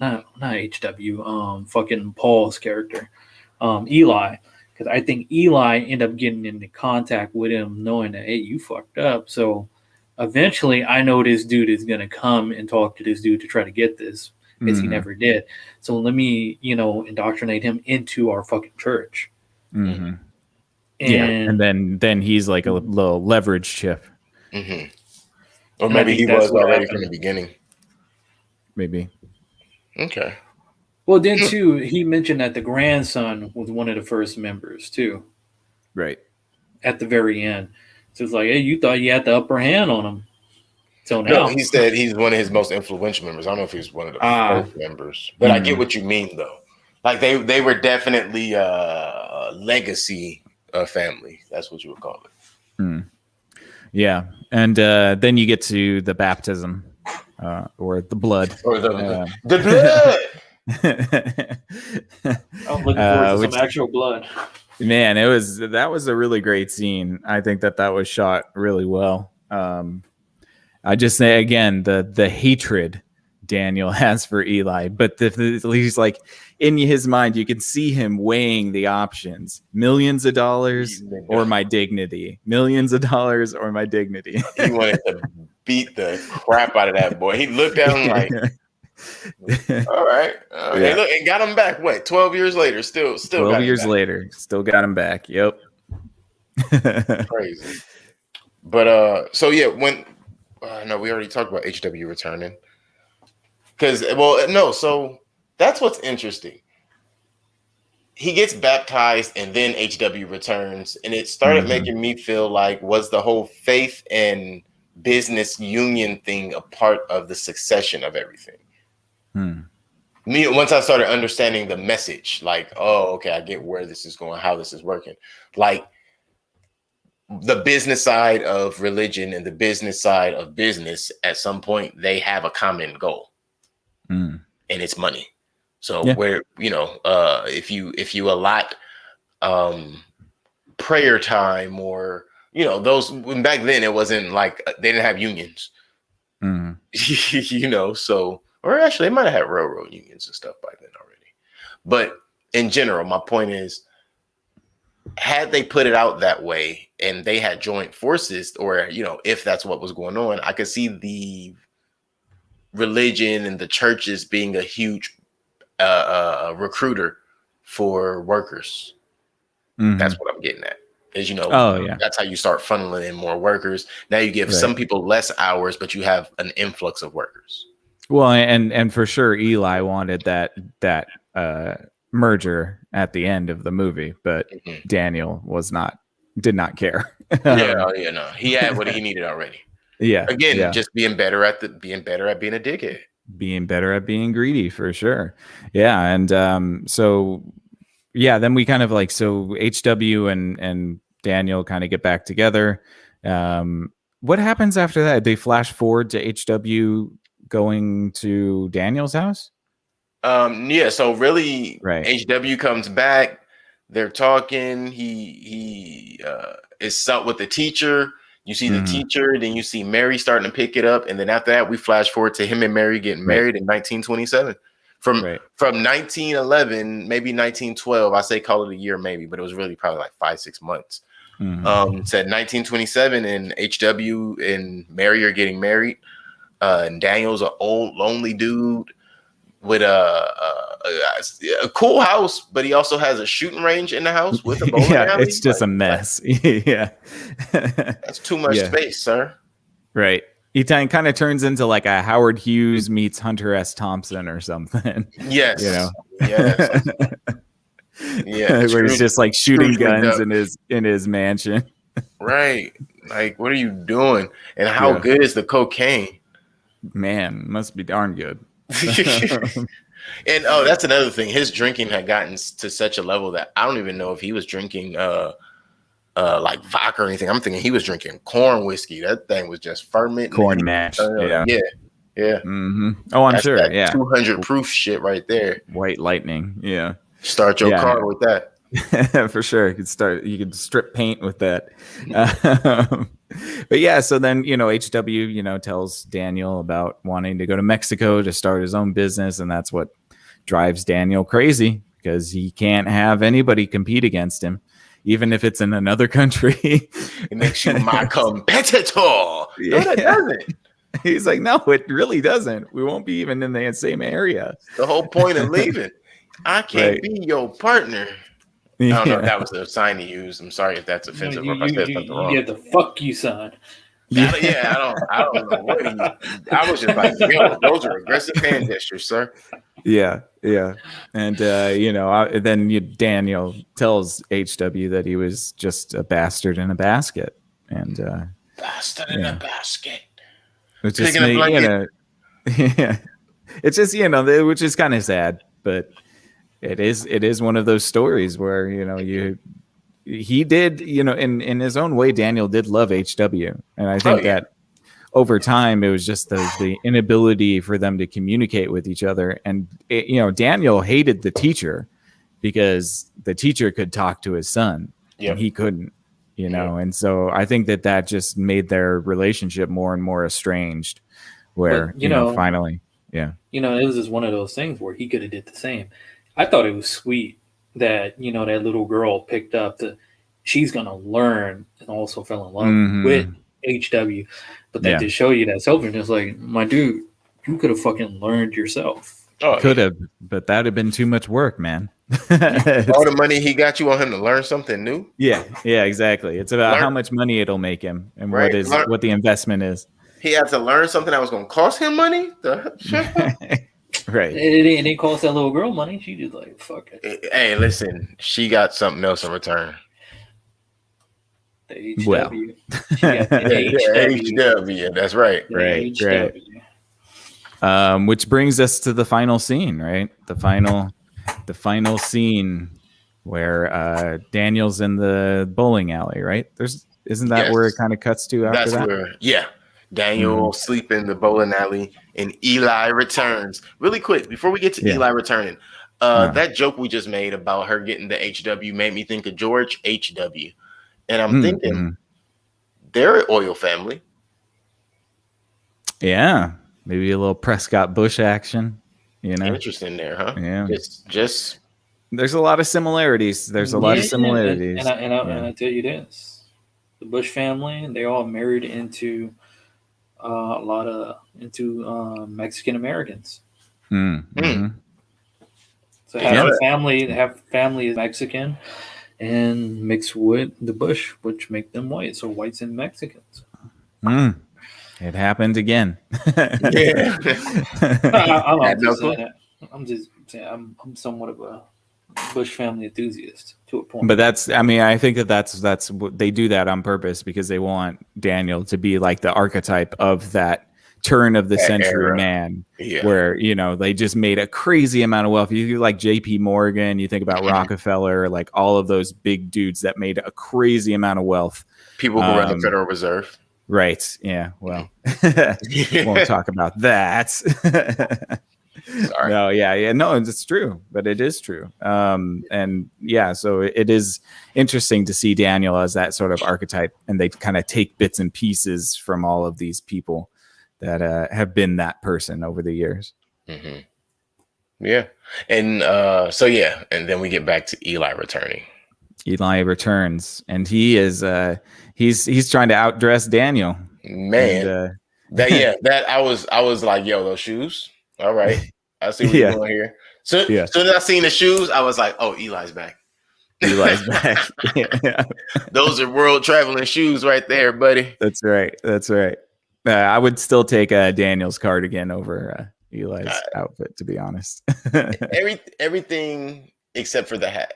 HW, fucking Paul's character, Eli, because I think Eli ended up getting into contact with him knowing that, hey, you fucked up. So eventually I know this dude is gonna come and talk to this dude to try to get this, because he Mhm. never did. So let me, indoctrinate him into our fucking church. Mhm. And Yeah. And then he's like a little leverage chip, Mhm. Or And I maybe think he that's was what already happened. from the beginning. maybe. Okay. Well, then too, he mentioned that the grandson was one of the first members too, Right. at the very end. So it's like, hey, you thought you had the upper hand on him. So No, now, he said he's one of his most influential members. I don't know if he's one of the first members, but I get what you mean though. Like they were definitely a legacy family. That's what you would call it. Yeah. And then you get to the baptism or the blood. Or the blood. I'm looking forward to which, some actual blood. man, that was a really great scene. I think that was shot really well. I just say again the hatred Daniel has for Eli, but he's like in his mind, you can see him weighing the options: millions of dollars or my dignity, millions of dollars or my dignity. He wanted to beat the crap out of that boy. He looked at him like, all right, Yeah. look, and got him back. What? 12 years later, still 12 got him years back. later, still got him back. Yep. Crazy. But so yeah, when no, we already talked about HW returning. Because so that's what's interesting. He gets baptized and then HW returns, and it started making me feel like, was the whole faith and business union thing a part of the succession of everything? Me, once I started understanding the message, like, oh, okay, I get where this is going, how this is working. Like the business side of religion and the business side of business, at some point, they have a common goal, and it's money. So where, if you allot prayer time or, those, back then it wasn't like they didn't have unions, so, or actually they might have had railroad unions and stuff back then already. But in general, my point is had they put it out that way and they had joint forces, or if that's what was going on, I could see the religion and the churches being a huge recruiter for workers. Mhm. That's what I'm getting at. Is Oh yeah. that's how you start funneling in more workers. Now you give some people less hours, but you have an influx of workers. Well, and for sure, Eli wanted that merger at the end of the movie, but Daniel did not care. No, he had what he needed already. Yeah, Again, just being better at being a dickhead, being better at being greedy for sure. Yeah, and so yeah, then we kind of like HW and Daniel kind of get back together. What happens after that? They flash forward to HW going to Daniel's house. Yeah, so really, right. HW comes back. They're talking. He is out with the teacher. You see the teacher, then you see Mary starting to pick it up, and then after that, we flash forward to him and Mary getting married in 1927. From 1911, maybe 1912. I say call it a year, maybe, but it was really probably like 5-6 months. Said 1927, and HW and Mary are getting married. And Daniel's an old, lonely dude with a cool house, but he also has a shooting range in the house with a bowling alley. It's just a mess. Yeah, that's too much space, sir. Right. He kind of turns into like a Howard Hughes meets Hunter S. Thompson or something. Yes. Yes. Yeah. Where he's just like shooting guns in his mansion. Right. Like, what are you doing? And how good is the cocaine? Man, must be darn good. And that's another thing. His drinking had gotten to such a level that I don't even know if he was drinking like vodka or anything. I'm thinking he was drinking corn whiskey. That thing was just fermenting. Corn mash. Yeah. Mm-hmm. Oh, I'm sure. 200 proof shit right there. White lightning. Yeah. Start your car with that. For sure. You could strip paint with that. But yeah, so then, HW, tells Daniel about wanting to go to Mexico to start his own business. And that's what drives Daniel crazy, because he can't have anybody compete against him, even if it's in another country. It makes you my competitor. No, that doesn't. He's like, no, it really doesn't. We won't be even in the same area. The whole point of leaving. I can't be your partner. I don't know if that was the sign he used. I'm sorry if that's offensive or if I said something wrong. You get the fuck you sign. I don't know what I was just like, yo, those are aggressive hand gestures, sir. Yeah. And then Daniel tells HW that he was just a bastard in a basket. And bastard in a basket. Which is it's just, which is kind of sad, but it is one of those stories where, he did, in his own way, Daniel did love HW. And I think that over time, it was just the inability for them to communicate with each other. And, Daniel hated the teacher because the teacher could talk to his son and he couldn't, and so I think that just made their relationship more and more estranged where, finally, it was just one of those things where he could have did the same. I thought it was sweet that, that little girl picked up she's going to learn and also fell in love with HW. But that to show you that selfishness, like, my dude, you could have fucking learned yourself. Could have, but that would have been too much work, man. All the money he got, you want him to learn something new? Yeah, exactly. It's about how much money it'll make him and what the investment is. He had to learn something that was going to cost him money? Right. It didn't cost that little girl money. She just like, fuck it. Hey, listen, she got something else in return. The HW. Well. She got the HW. That's right. Right. Which brings us to the final scene, right? The final scene where Daniel's in the bowling alley, right? Isn't that where it kind of cuts to after that? Where, Daniel sleep in the bowling alley and Eli returns. Really quick, before we get to Eli returning, that joke we just made about her getting the HW made me think of George HW. And I'm thinking they're an oil family. Yeah. Maybe a little Prescott Bush action, Interesting there, huh? Yeah. Just There's a lot of similarities. There's a lot of similarities. And I tell you this: the Bush family, they all married into a lot of Mexican Americans. Mm-hmm. So have family is Mexican, and mixed with the Bush, which make them white. So whites and Mexicans. It happened again. Yeah. I'm just saying I'm somewhat of a Bush family enthusiast to a point. But I think that's they do that on purpose because they want Daniel to be like the archetype of that turn of the century era. Man, where they just made a crazy amount of wealth. You do like J.P. Morgan, you think about Rockefeller, like all of those big dudes that made a crazy amount of wealth. People who run the Federal Reserve. Right. Yeah. Well, won't talk about that. Sorry. No. Yeah. No, it's true, but it is true. And yeah, so it is interesting to see Daniel as that sort of archetype, and they kind of take bits and pieces from all of these people that have been that person over the years. Mm-hmm. Yeah. And and then we get back to Eli returning. Eli returns, and he is he's trying to outdress Daniel. Man, that I was like, yo, those shoes. All right, I see what you're doing here. So as soon as I seen the shoes, I was like, oh, Eli's back. Eli's back. Yeah. Those are world traveling shoes right there, buddy. That's right. I would still take Daniel's cardigan over Eli's outfit, to be honest. Everything except for the hat.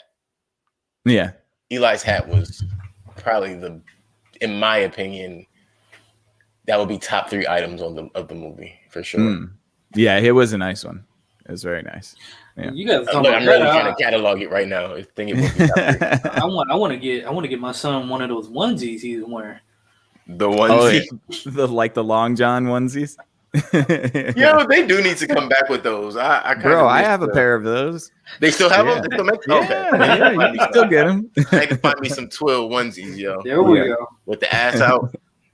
Yeah. Eli's hat was probably in my opinion, that would be top 3 items of the movie for sure. Yeah, it was a nice one. It was very nice. Yeah. You guys, I'm really trying to catalog it right now. I think it would be top 3. I want to get my son one of those onesies he's wearing. The onesie, the Long John onesies. Yo, they do need to come back with those. I have a pair of those. They still have them. They still make them. Yeah, you can still get them. I can find me some twill onesies, yo. There we go. With the ass out,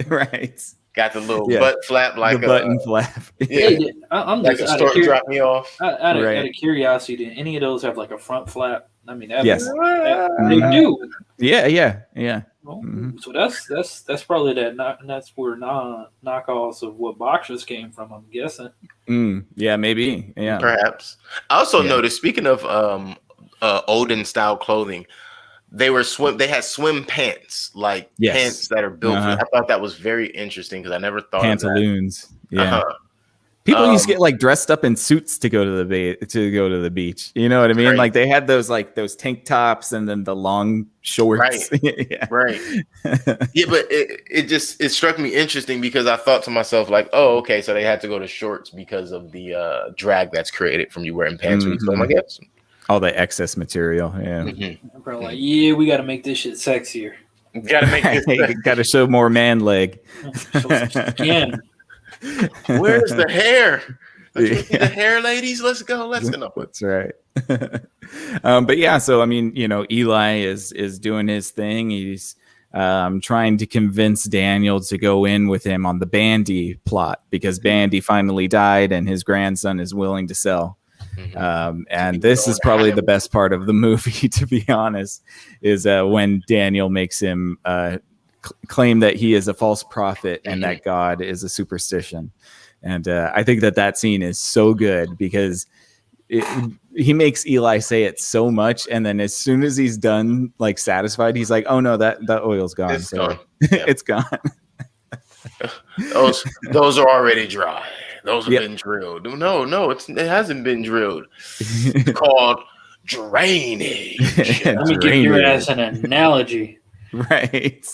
right? Got the little butt flap, like the button flap. Yeah, I'm like just a stork drop me off. Out of curiosity, did any of those have like a front flap? I mean, yes, they do. Yeah. Well, so that's probably that's where knockoffs of what boxers came from, I'm guessing. Yeah, maybe. Yeah, perhaps. I also noticed, speaking of olden style clothing, they had swim pants, like pants that are built. I thought that was very interesting because I never thought pantaloons. Of that. Yeah. People used to get like dressed up in suits to go to the beach. You know what I mean? Right. Like they had those tank tops and then the long shorts. Right. Right. Yeah, but it struck me interesting because I thought to myself like, oh, okay, so they had to go to shorts because of the drag that's created from you wearing pants. So I'm like, yes. All the excess material. Yeah. I'm probably like, we got to make this shit sexier. Got to make this. Got to show more man leg. Skin. Where's the hair? The hair, ladies. Let's go. That's right. But yeah, so I mean, Eli is doing his thing. He's trying to convince Daniel to go in with him on the Bandy plot because Bandy finally died and his grandson is willing to sell. And this is probably the best part of the movie, to be honest, is when Daniel makes him claim that he is a false prophet and that God is a superstition. And I think that scene is so good because he makes Eli say it so much, and then as soon as he's done, like satisfied, he's like, "Oh no, that oil's gone. It's gone. It's gone." Those are already dry. Those have been drilled. No, it hasn't been drilled. It's called drainage. Let me give your ass an analogy. Right.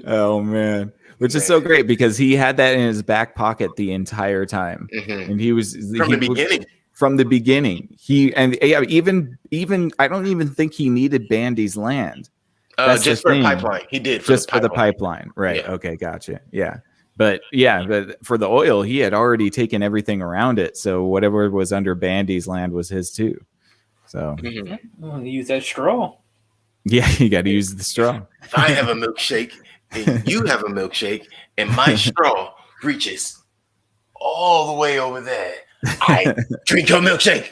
Oh man. Which is so great because he had that in his back pocket the entire time. And he was from the beginning. Even I don't even think he needed Bandy's land. Just for the pipeline. He did for the pipeline. Right. Yeah. Okay, gotcha. Yeah. But for the oil, he had already taken everything around it. So whatever was under Bandy's land was his too. So use that straw. Yeah, you got to use the straw. If I have a milkshake and you have a milkshake and my straw reaches all the way over there, I drink your milkshake.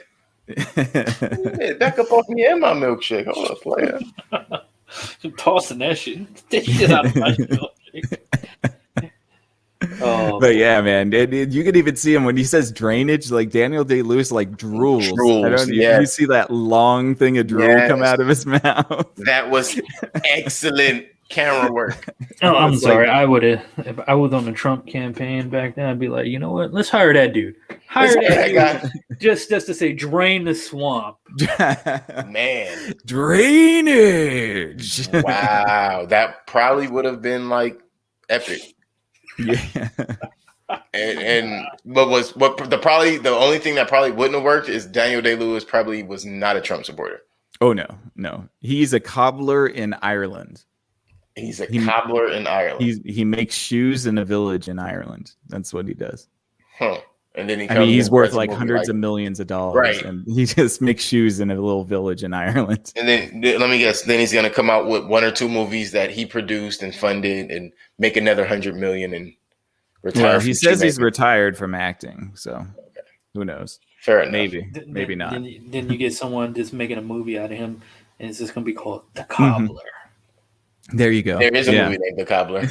Hey, back up off me and my milkshake. Hold up, player. I'm tossing that shit. That shit out of my milkshake. Oh, But yeah, man, you can even see him when he says drainage. Like Daniel Day-Lewis, like drools. You see that long thing of drool come out of his mouth. That was excellent camera work. Oh, I'm sorry. I would have, if I was on the Trump campaign back then, I'd be like, you know what? Let's hire that dude. Hire that guy just to say drain the swamp. Man, drainage. Wow, that probably would have been like epic. Yeah. The only thing that probably wouldn't have worked is Daniel Day-Lewis probably was not a Trump supporter. Oh no. He's a cobbler in Ireland. He's a cobbler in Ireland. He makes shoes in a village in Ireland. That's what he does. Huh. And then he's worth like hundreds of millions of dollars. Right. And he just makes shoes in a little village in Ireland. And then let me guess, then he's gonna come out with 1 or 2 movies that he produced and funded and make another 100 million and retire. Well, he says he's retired from acting, so who knows? Fair enough. Maybe not. Then you get someone just making a movie out of him, and it's just gonna be called The Cobbler. There you go. There is a movie named The Cobbler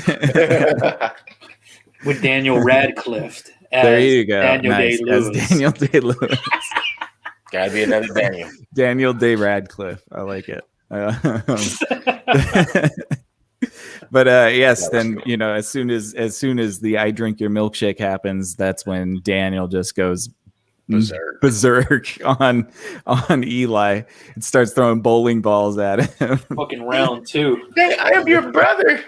with Daniel Radcliffe. There you go. Daniel Day-Lewis. As Daniel Day-Lewis. Gotta be another Daniel. Daniel Day Radcliffe. I like it. But yes, then as soon as the I drink your milkshake happens, that's when Daniel just goes berserk on Eli and starts throwing bowling balls at him. Fucking round 2. Hey, I am your brother.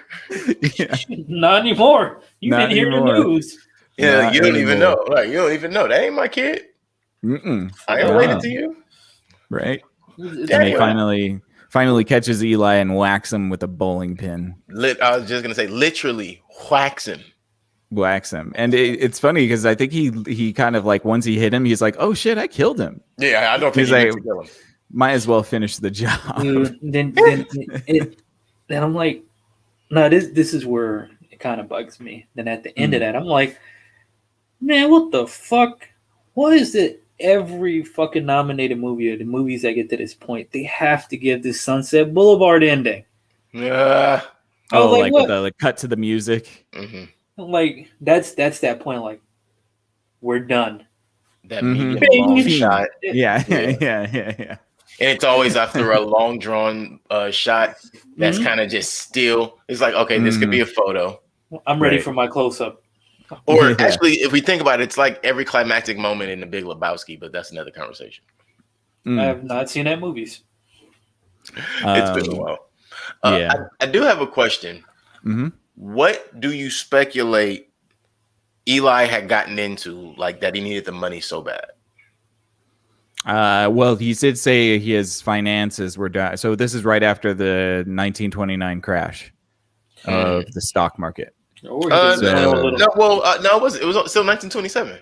Yeah. Not anymore. You didn't hear the news. Yeah, you don't even know. Like, you don't even know. That ain't my kid. Mm-mm. I ain't related to you. Right. And he finally catches Eli and whacks him with a bowling pin. I was just gonna say, literally whacks him. And it's funny because I think he kind of like, once he hit him, he's like, oh shit, I killed him. Yeah, I don't think he's like, kill him. Might as well finish the job. Then I'm like, no, this is where it kind of bugs me. Then at the end of that, I'm like, man, what the fuck? What is it? Every fucking nominated movie or the movies that get to this point, they have to give this Sunset Boulevard ending. Yeah. Oh, like with the cut to the music. Mm-hmm. Like that's that point. Like we're done. That medium shot. Yeah. And it's always after a long drawn shot that's kind of just still. It's like, okay, this could be a photo. I'm ready for my close up. Or actually, if we think about it, it's like every climactic moment in The Big Lebowski, but that's another conversation. I have not seen that in movies. It's been a while. I do have a question. Mm-hmm. What do you speculate Eli had gotten into, like that he needed the money so bad? Well, he did say his finances were down. So this is right after the 1929 crash of the stock market. No, it was still 1927.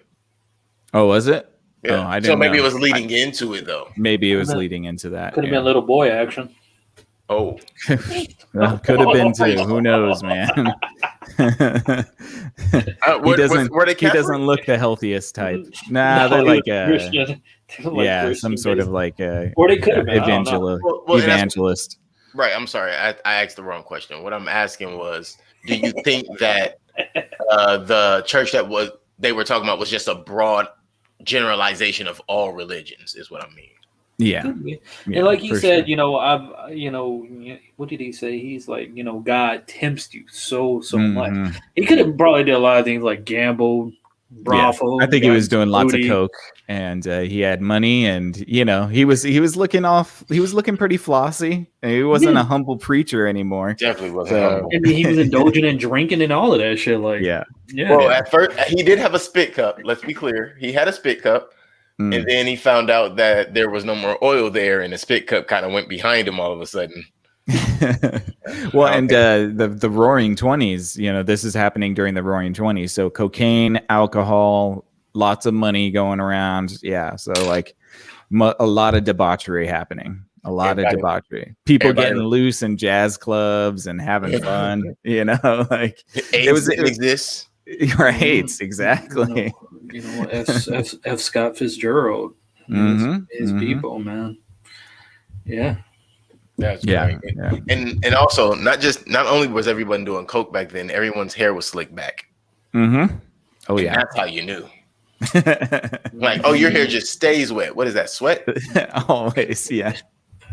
Oh, was it? Yeah. Oh, I didn't maybe know. It was leading into it, though. Maybe it was leading into that. Could have been little boy action. Oh. Well, could have been too. Who knows, man? He doesn't look the healthiest type. Nah, they're like some sort of like or they could have been evangelist. Right. I'm sorry. I asked the wrong question. What I'm asking was, do you think that the church that they were talking about was just a broad generalization of all religions? Is what I mean. Yeah. And like he said, what did he say? He's like, God tempts you so much. He could have probably did a lot of things like gamble, brothel. I think he was doing lots of coke, and he had money, and he was looking pretty flossy. He wasn't a humble preacher anymore. Definitely wasn't humble. And he was indulging in drinking and all of that shit. Like, yeah. Well, at first he did have a spit cup. Let's be clear, he had a spit cup. And then he found out that there was no more oil there, and the spit cup kind of went behind him all of a sudden. Well, and the Roaring 20s, this is happening during the Roaring 20s. So cocaine, alcohol, lots of money going around. Yeah, so like a lot of debauchery happening. A lot of debauchery. People getting loose in jazz clubs and having fun. Like AIDS exists. Right, exactly. F. Scott Fitzgerald His people, man. Yeah. That's Yeah, great. yeah. And also not only was everyone doing coke back then, everyone's hair was slicked back. Mm-hmm. Oh And yeah. that's how you knew. Like, oh, your hair just stays wet. What is that? Sweat? Always, yeah.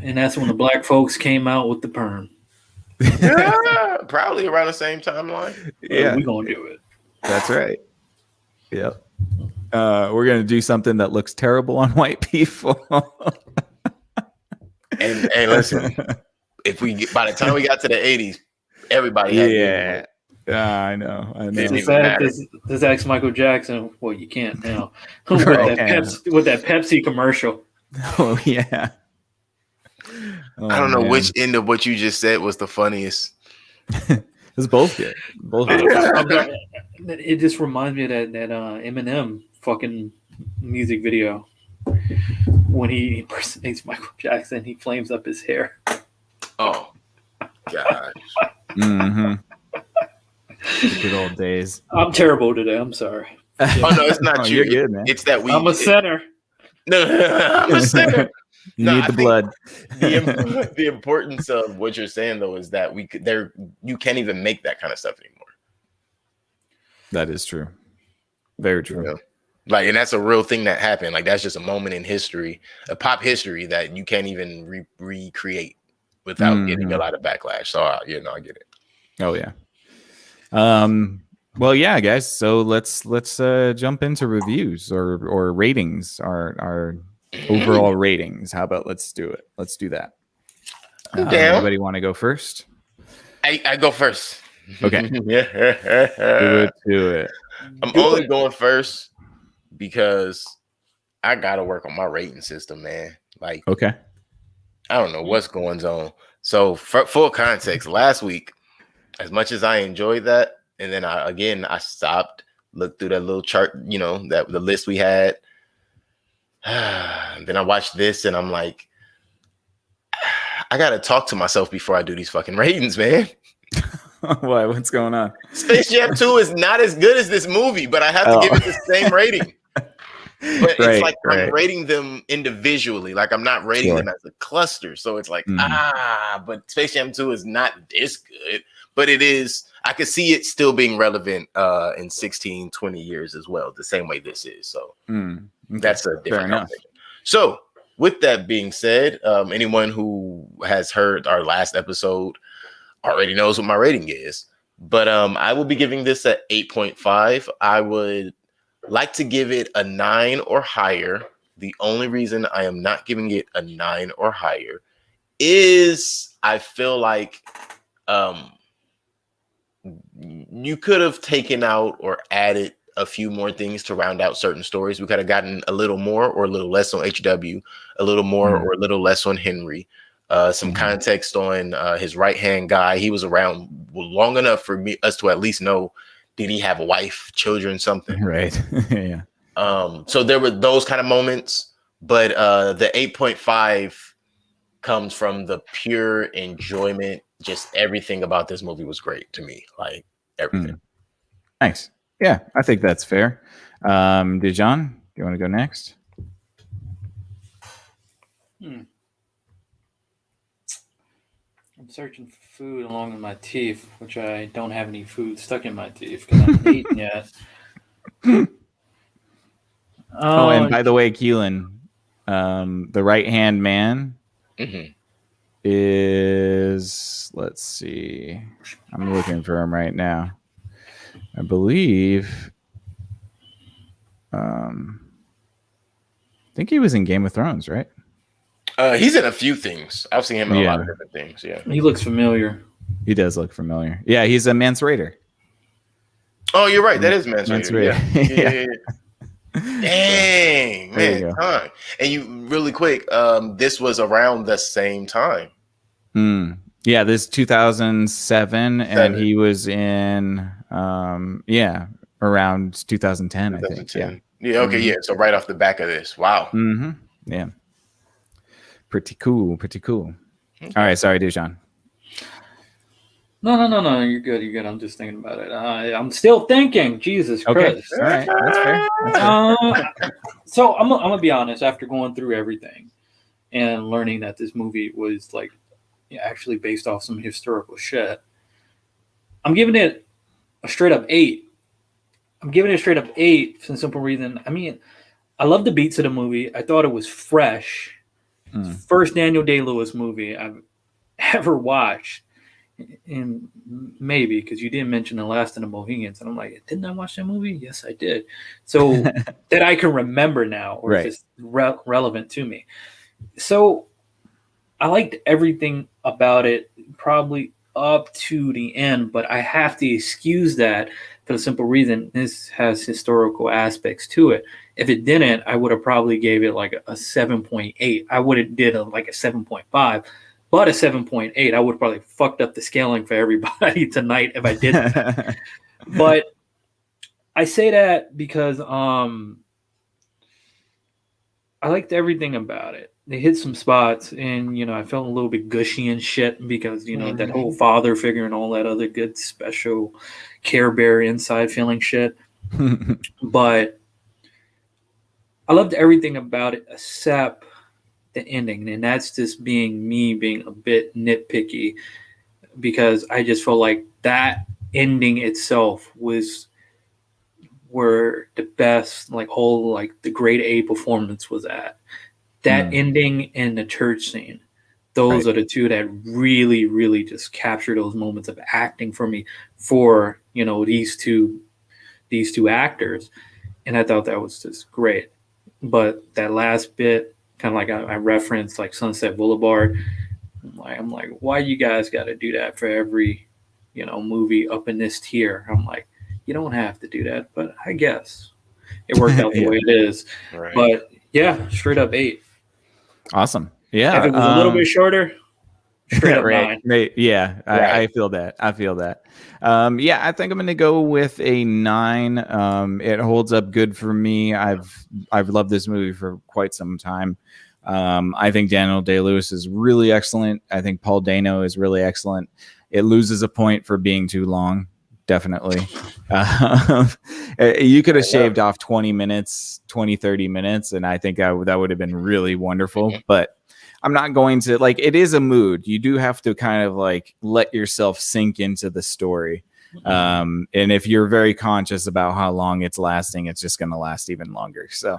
And that's when the black folks came out with the perm. Yeah, probably around the same timeline. Yeah, We're going to do it. that's right. Yep. We're gonna do something that looks terrible on white people. And listen, by the time we got to the 80s, everybody had yeah. I know. Didn't Just even matter. this ex Michael Jackson. Well, you can't now. Right. with that Pepsi commercial. Oh yeah. Oh, I don't know man. which end of what you just said was the funniest. It's both good. Both good. It just reminds me of that Eminem fucking music video when he impersonates Michael Jackson. He flames up his hair. Oh, gosh. Mm-hmm. The good old days. I'm terrible today. I'm sorry. Oh, no, it's not you. You're good, man. It's that we. I'm a sinner. No, I'm a sinner. You No, need I the think- blood. The importance of what you're saying, though, is that you can't even make that kind of stuff anymore. That is true. Very true. You know? Like, and that's a real thing that happened. Like, that's just a moment in history, a pop history that you can't even recreate without getting a lot of backlash. So, I get it. Oh yeah. Well, yeah, guys. So let's jump into reviews or ratings. Our overall ratings. How about let's do it? Let's do that. Anybody want to go first? I go first. Okay. Do Do it. I'm only going first because I gotta work on my rating system, man. Like, Okay. I don't know what's going on. So, for full context, last week, as much as I enjoyed that, and then I stopped, looked through that little chart, that the list we had. Then I watched this, and I'm like, I gotta talk to myself before I do these fucking ratings, man. Why? What's going on? Space Jam 2 is not as good as this movie, but I have to give it the same rating. But it's like I'm rating them individually. Like, I'm not rating them as a cluster. So it's like, but Space Jam 2 is not this good. But it is, I could see it still being relevant in 16, 20 years as well, the same way this is. So that's a different conversation. So with that being said, anyone who has heard our last episode already knows what my rating is. But I will be giving this at 8.5. I would like to give it a 9 or higher. The only reason I am not giving it a 9 or higher is I feel like you could have taken out or added a few more things to round out certain stories. We could have gotten a little more or a little less on HW, a little more or a little less on Henry. Some context on his right-hand guy. He was around long enough for us to at least know, did he have a wife, children, something? Right. Yeah. So there were those kind of moments, but the 8.5 comes from the pure enjoyment. Just everything about this movie was great to me. Like, everything. Nice. Yeah, I think that's fair. Dijon, do you want to go next? I'm searching for food along with my teeth, which I don't have any food stuck in my teeth because I haven't eaten yet. Oh, and by the way, Keelan, the right-hand man is, let's see, I'm looking for him right now. I believe, I think he was in Game of Thrones, right? He's in a few things. I've seen him in a lot of different things. Yeah, he looks familiar. He does look familiar. Yeah, he's a Mance Raider. Oh, you're right. That is Mance Mance Raider. Raider. Yeah. Dang, There you man. go. Time. And you really quick, this was around the same time. Yeah, this 2007, and he was in, around 2010, I think. Yeah. Yeah. Okay. Yeah. So right off the back of this. Wow. Yeah. Pretty cool. Pretty cool. All right. Sorry, Dijon. No. You're good. You're good. I'm just thinking about it. I'm still thinking. Jesus Okay, Christ. all right, that's fair. That's fair. So I'm gonna be honest. After going through everything and learning that this movie was like actually based off some historical shit, I'm giving it a straight up 8. I'm giving it a straight up 8 for the simple reason. I mean, I love the beats of the movie. I thought it was fresh. First Daniel Day-Lewis movie I've ever watched. And maybe because you didn't mention The Last of the Mohicans, and I'm like, didn't I watch that movie? Yes, I did. So that I can remember now, or Right. it's just relevant to me. So I liked everything about it, probably up to the end, but I have to excuse that for the simple reason this has historical aspects to it. If it didn't, I would have probably gave it like a 7.8. I would have did like a 7.5. But a 7.8, I would have probably fucked up the scaling for everybody tonight if I didn't. But I say that because I liked everything about it. They hit some spots, and I felt a little bit gushy and shit because that whole father figure and all that other good special Care Bear inside feeling shit. But I loved everything about it except the ending, and that's just me being a bit nitpicky because I just felt like that ending itself was where the best the grade A performance was at. That ending and the church scene, those are the two that really, really just capture those moments of acting for me for these two actors, and I thought that was just great. But that last bit, kind of like I referenced like Sunset Boulevard. I'm like, why you guys got to do that for every, movie up in this tier? I'm like, you don't have to do that, but I guess it worked out the way it is. Right. But yeah, straight up 8. Awesome. Yeah. If it was a little bit shorter, straight up 9. Right. Yeah. Right. I feel that. I think I'm going to go with a 9. It holds up good for me. I've loved this movie for quite some time. I think Daniel Day-Lewis is really excellent. I think Paul Dano is really excellent. It loses a point for being too long. Definitely. You could have shaved off 30 minutes, and I think that would have been really wonderful. But I'm not going to, it is a mood. You do have to kind of let yourself sink into the story. And if you're very conscious about how long it's lasting, it's just going to last even longer. So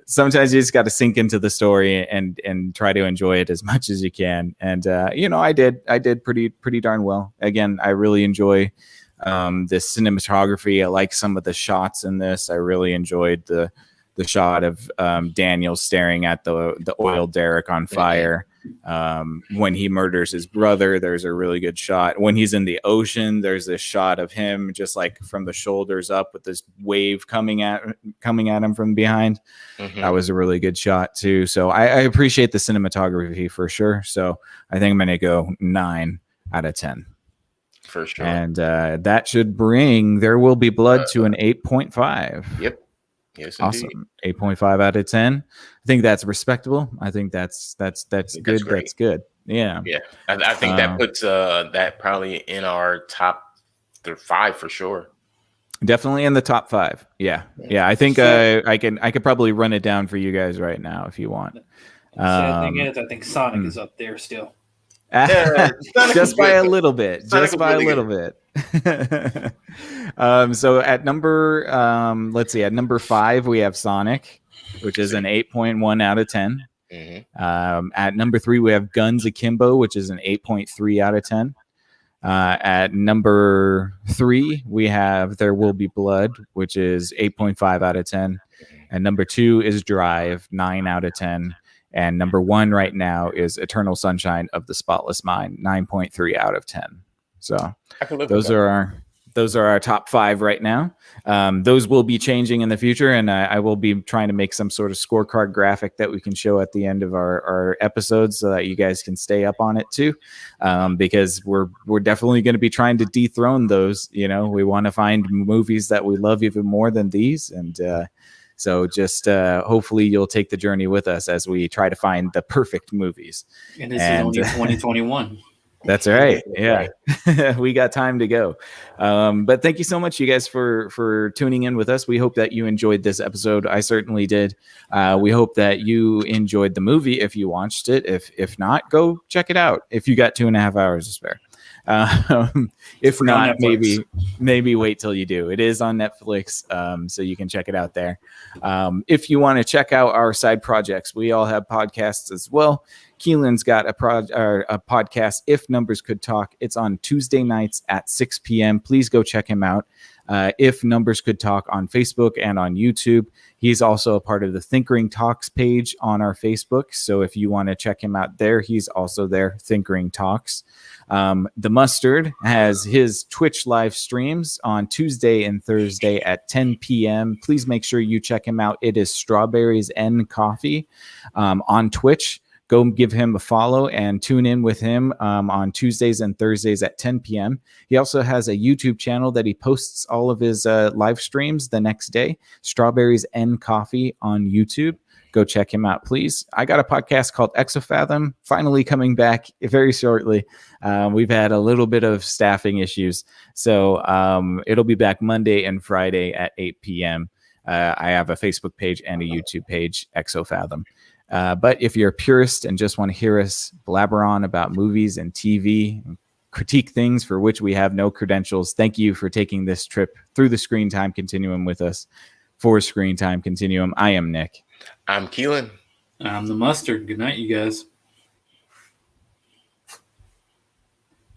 sometimes you just got to sink into the story and try to enjoy it as much as you can. And I did pretty darn well. Again, I really enjoy the cinematography. I like some of the shots in this. I really enjoyed the shot of Daniel staring at the oil derrick on fire. When he murders his brother, there's a really good shot. When he's in the ocean, there's this shot of him just from the shoulders up with this wave coming at him from behind. That was a really good shot too. So I appreciate the cinematography for sure. So I think I'm going to go 9 out of 10. For sure. And that should bring There Will Be Blood to an 8.5. Yep. Yes, awesome. 8.5 out of 10. I think that's respectable. I think that's good. That's good. Yeah. Yeah. I think that puts that probably in our top 5 for sure. Definitely in the top 5. Yeah. I think I could probably run it down for you guys right now if you want. Sad thing is, I think Sonic is up there still. Just by a little bit. Just by a little bit. So at number at number 5 we have Sonic, which is an 8.1 out of 10. At number 3 we have Guns Akimbo, which is an 8.3 out of 10. At number 3 we have There Will Be Blood, which is 8.5 out of 10. And number 2 is Drive, 9 out of 10. And number 1 right now is Eternal Sunshine of the Spotless Mind, 9.3 out of 10. So those are our top 5 right now. Those will be changing in the future, and I will be trying to make some sort of scorecard graphic that we can show at the end of our episodes so that you guys can stay up on it too, because we're definitely going to be trying to dethrone those. We want to find movies that we love even more than these, and so just hopefully you'll take the journey with us as we try to find the perfect movies. And this is only 2021. That's right. Yeah. We got time to go. But thank you so much, you guys, for tuning in with us. We hope that you enjoyed this episode. I certainly did. We hope that you enjoyed the movie if you watched it. If not, go check it out if you got 2.5 hours to spare. If Free on not, Netflix. maybe wait till you do. It is on Netflix, so you can check it out there. If you want to check out our side projects, we all have podcasts as well. Keelan's got a podcast, If Numbers Could Talk. It's on Tuesday nights at 6 p.m. Please go check him out. If Numbers Could Talk on Facebook and on YouTube. He's also a part of the Thinkering Talks page on our Facebook. So if you want to check him out there, he's also there, Thinkering Talks. The Mustard has his Twitch live streams on Tuesday and Thursday at 10 p.m. Please make sure you check him out. It is Strawberries and Coffee on Twitch. Go give him a follow and tune in with him on Tuesdays and Thursdays at 10 p.m. He also has a YouTube channel that he posts all of his live streams the next day, Strawberries and Coffee on YouTube. Go check him out, please. I got a podcast called Exofathom, finally coming back very shortly. We've had a little bit of staffing issues, so it'll be back Monday and Friday at 8 p.m. I have a Facebook page and a YouTube page, Exofathom. But if you're a purist and just want to hear us blabber on about movies and TV, and critique things for which we have no credentials, thank you for taking this trip through the Screen Time Continuum with us. For Screen Time Continuum, I am Nick. I'm Keelan. I'm the Mustard. Good night, you guys.